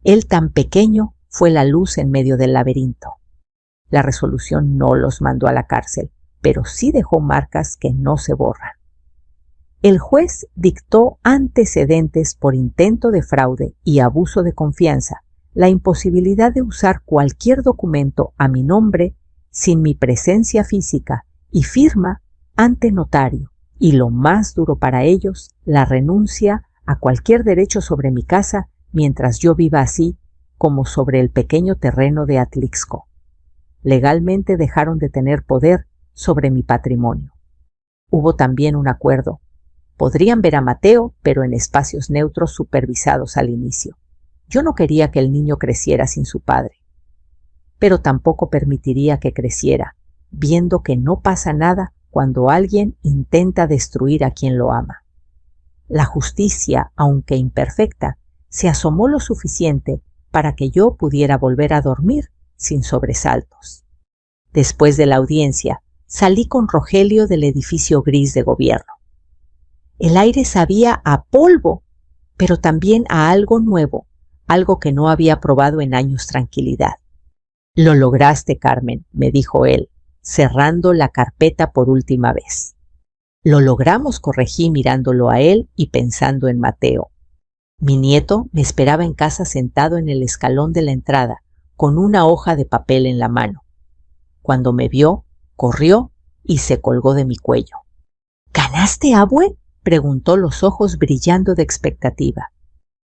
Él tan pequeño fue la luz en medio del laberinto. La resolución no los mandó a la cárcel, pero sí dejó marcas que no se borran. El juez dictó antecedentes por intento de fraude y abuso de confianza, la imposibilidad de usar cualquier documento a mi nombre sin mi presencia física y firma ante notario, y lo más duro para ellos, la renuncia a cualquier derecho sobre mi casa mientras yo viva así como sobre el pequeño terreno de Atlixco. Legalmente dejaron de tener poder sobre mi patrimonio. Hubo también un acuerdo. Podrían ver a Mateo, pero en espacios neutros supervisados al inicio. Yo no quería que el niño creciera sin su padre, pero tampoco permitiría que creciera, viendo que no pasa nada cuando alguien intenta destruir a quien lo ama. La justicia, aunque imperfecta, se asomó lo suficiente para que yo pudiera volver a dormir sin sobresaltos. Después de la audiencia, salí con Rogelio del edificio gris de gobierno. El aire sabía a polvo, pero también a algo nuevo, algo que no había probado en años tranquilidad. «Lo lograste, Carmen», me dijo él, cerrando la carpeta por última vez. «Lo logramos», corregí mirándolo a él y pensando en Mateo. Mi nieto me esperaba en casa sentado en el escalón de la entrada, con una hoja de papel en la mano. Cuando me vio, corrió y se colgó de mi cuello. «¿Ganaste, abue?», preguntó, los ojos brillando de expectativa.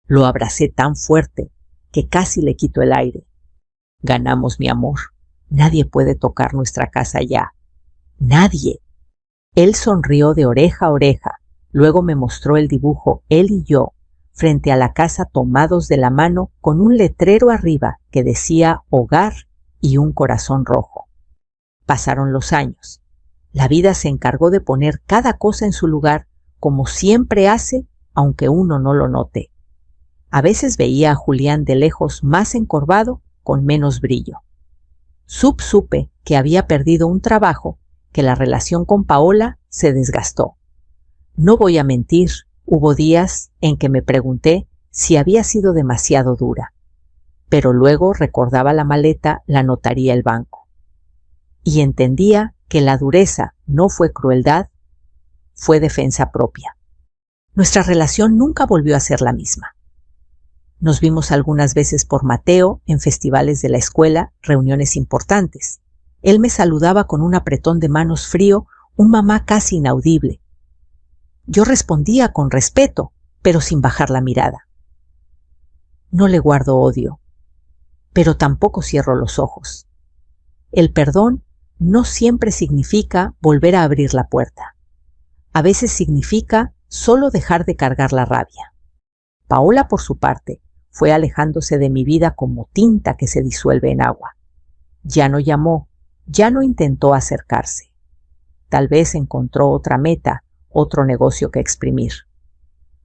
Lo abracé tan fuerte que casi le quitó el aire. «Ganamos, mi amor. Nadie puede tocar nuestra casa ya. Nadie». Él sonrió de oreja a oreja, luego me mostró el dibujo, él y yo, frente a la casa tomados de la mano con un letrero arriba que decía hogar y un corazón rojo. Pasaron los años. La vida se encargó de poner cada cosa en su lugar, como siempre hace, aunque uno no lo note. A veces veía a Julián de lejos más encorvado, con menos brillo. Supe que había perdido un trabajo, que la relación con Paola se desgastó. No voy a mentir, hubo días en que me pregunté si había sido demasiado dura, pero luego recordaba la maleta, la notaría, el banco. Y entendía que la dureza no fue crueldad, fue defensa propia. Nuestra relación nunca volvió a ser la misma. Nos vimos algunas veces por Mateo en festivales de la escuela, reuniones importantes. Él me saludaba con un apretón de manos frío, un mamá casi inaudible. Yo respondía con respeto, pero sin bajar la mirada. No le guardo odio, pero tampoco cierro los ojos. El perdón no siempre significa volver a abrir la puerta. A veces significa solo dejar de cargar la rabia. Paola, por su parte, fue alejándose de mi vida como tinta que se disuelve en agua. Ya no llamó, ya no intentó acercarse. Tal vez encontró otra meta, otro negocio que exprimir.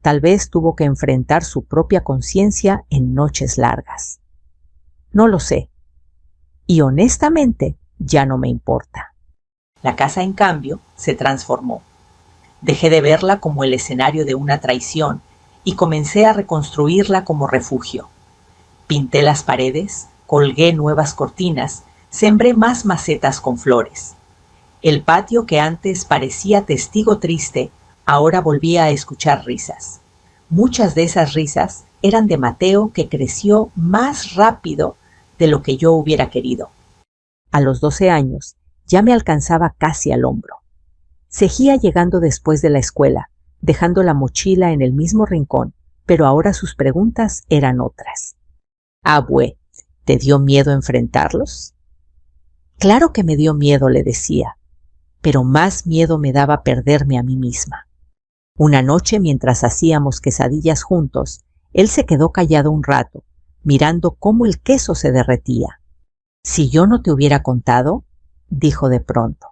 Tal vez tuvo que enfrentar su propia conciencia en noches largas. No lo sé. Y honestamente, ya no me importa. La casa, en cambio, se transformó. Dejé de verla como el escenario de una traición y comencé a reconstruirla como refugio. Pinté las paredes, colgué nuevas cortinas, sembré más macetas con flores. El patio, que antes parecía testigo triste, ahora volvía a escuchar risas. Muchas de esas risas eran de Mateo, que creció más rápido de lo que yo hubiera querido. A los 12 años ya me alcanzaba casi al hombro. Seguía llegando después de la escuela, dejando la mochila en el mismo rincón, pero ahora sus preguntas eran otras. «Abue, ¿te dio miedo enfrentarlos?» «Claro que me dio miedo», le decía, pero más miedo me daba perderme a mí misma. Una noche, mientras hacíamos quesadillas juntos, él se quedó callado un rato, mirando cómo el queso se derretía. «Si yo no te hubiera contado», dijo de pronto.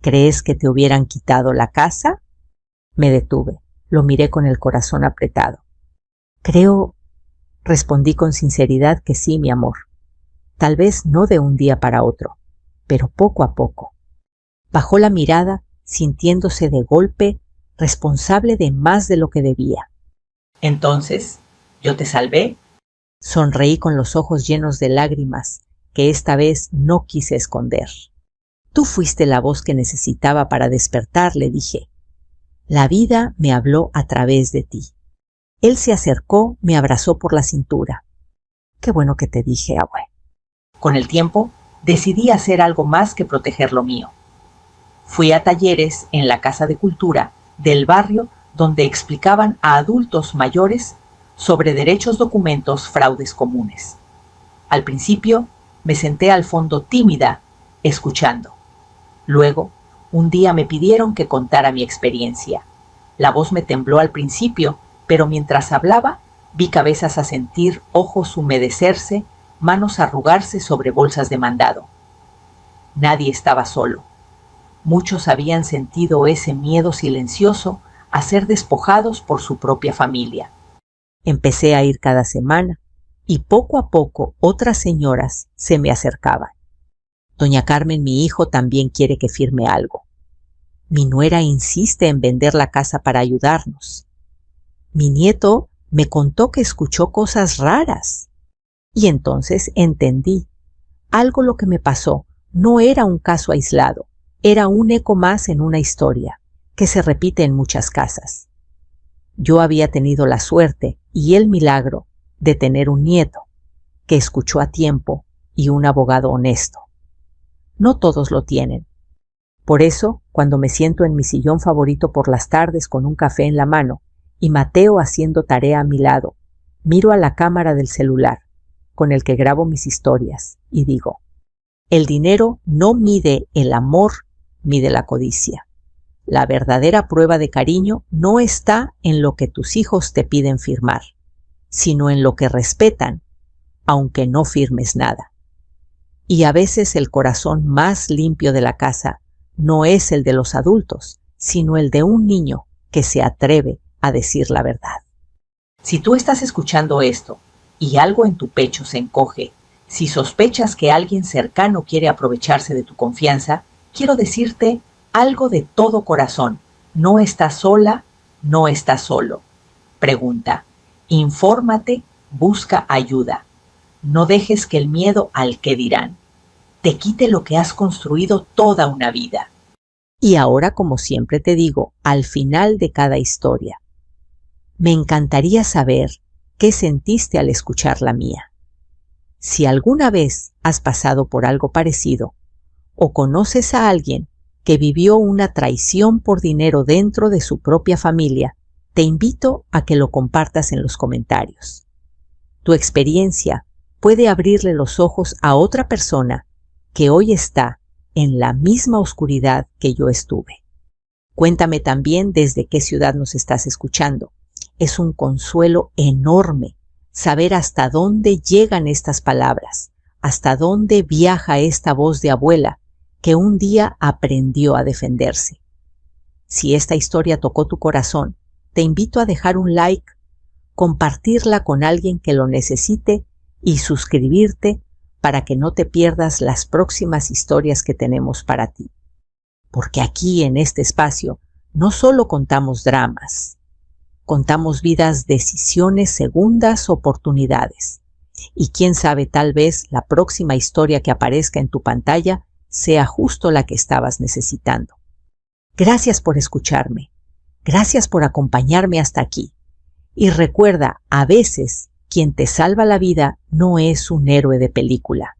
«¿Crees que te hubieran quitado la casa?» Me detuve, lo miré con el corazón apretado. «Creo», respondí con sinceridad, «que sí, mi amor. Tal vez no de un día para otro, pero poco a poco». Bajó la mirada, sintiéndose de golpe responsable de más de lo que debía. «Entonces, ¿yo te salvé?» Sonreí con los ojos llenos de lágrimas, que esta vez no quise esconder. «Tú fuiste la voz que necesitaba para despertar», le dije. «La vida me habló a través de ti». Él se acercó, me abrazó por la cintura. «Qué bueno que te dije, abue». Con el tiempo, decidí hacer algo más que proteger lo mío. Fui a talleres en la Casa de Cultura del barrio donde explicaban a adultos mayores sobre derechos, documentos, fraudes comunes. Al principio, me senté al fondo tímida, escuchando. Luego, un día me pidieron que contara mi experiencia. La voz me tembló al principio, pero mientras hablaba, vi cabezas asentir, ojos humedecerse, manos arrugarse sobre bolsas de mandado. Nadie estaba solo. Muchos habían sentido ese miedo silencioso a ser despojados por su propia familia. Empecé a ir cada semana y poco a poco otras señoras se me acercaban. «Doña Carmen, mi hijo también quiere que firme algo. Mi nuera insiste en vender la casa para ayudarnos. Mi nieto me contó que escuchó cosas raras». Y entonces entendí. Algo lo que me pasó no era un caso aislado, era un eco más en una historia que se repite en muchas casas. Yo había tenido la suerte y el milagro de tener un nieto que escuchó a tiempo y un abogado honesto. No todos lo tienen. Por eso, cuando me siento en mi sillón favorito por las tardes con un café en la mano y Mateo haciendo tarea a mi lado, miro a la cámara del celular con el que grabo mis historias y digo: el dinero no mide el amor, mide la codicia. La verdadera prueba de cariño no está en lo que tus hijos te piden firmar, sino en lo que respetan, aunque no firmes nada. Y a veces el corazón más limpio de la casa no es el de los adultos, sino el de un niño que se atreve a decir la verdad. Si tú estás escuchando esto y algo en tu pecho se encoge, si sospechas que alguien cercano quiere aprovecharse de tu confianza, quiero decirte algo de todo corazón. No estás sola, no estás solo. Pregunta, infórmate, busca ayuda. No dejes que el miedo al qué dirán te quite lo que has construido toda una vida. Y ahora, como siempre te digo, al final de cada historia, me encantaría saber qué sentiste al escuchar la mía. Si alguna vez has pasado por algo parecido o conoces a alguien que vivió una traición por dinero dentro de su propia familia, te invito a que lo compartas en los comentarios. Tu experiencia puede abrirle los ojos a otra persona que hoy está en la misma oscuridad que yo estuve. Cuéntame también desde qué ciudad nos estás escuchando. Es un consuelo enorme saber hasta dónde llegan estas palabras, hasta dónde viaja esta voz de abuela que un día aprendió a defenderse. Si esta historia tocó tu corazón, te invito a dejar un like, compartirla con alguien que lo necesite y suscribirte para que no te pierdas las próximas historias que tenemos para ti. Porque aquí en este espacio no solo contamos dramas, contamos vidas, decisiones, segundas oportunidades. Y quién sabe, tal vez la próxima historia que aparezca en tu pantalla sea justo la que estabas necesitando. Gracias por escucharme. Gracias por acompañarme hasta aquí. Y recuerda, a veces quien te salva la vida no es un héroe de película.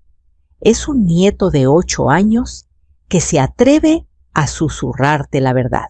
Es un nieto de 8 años que se atreve a susurrarte la verdad.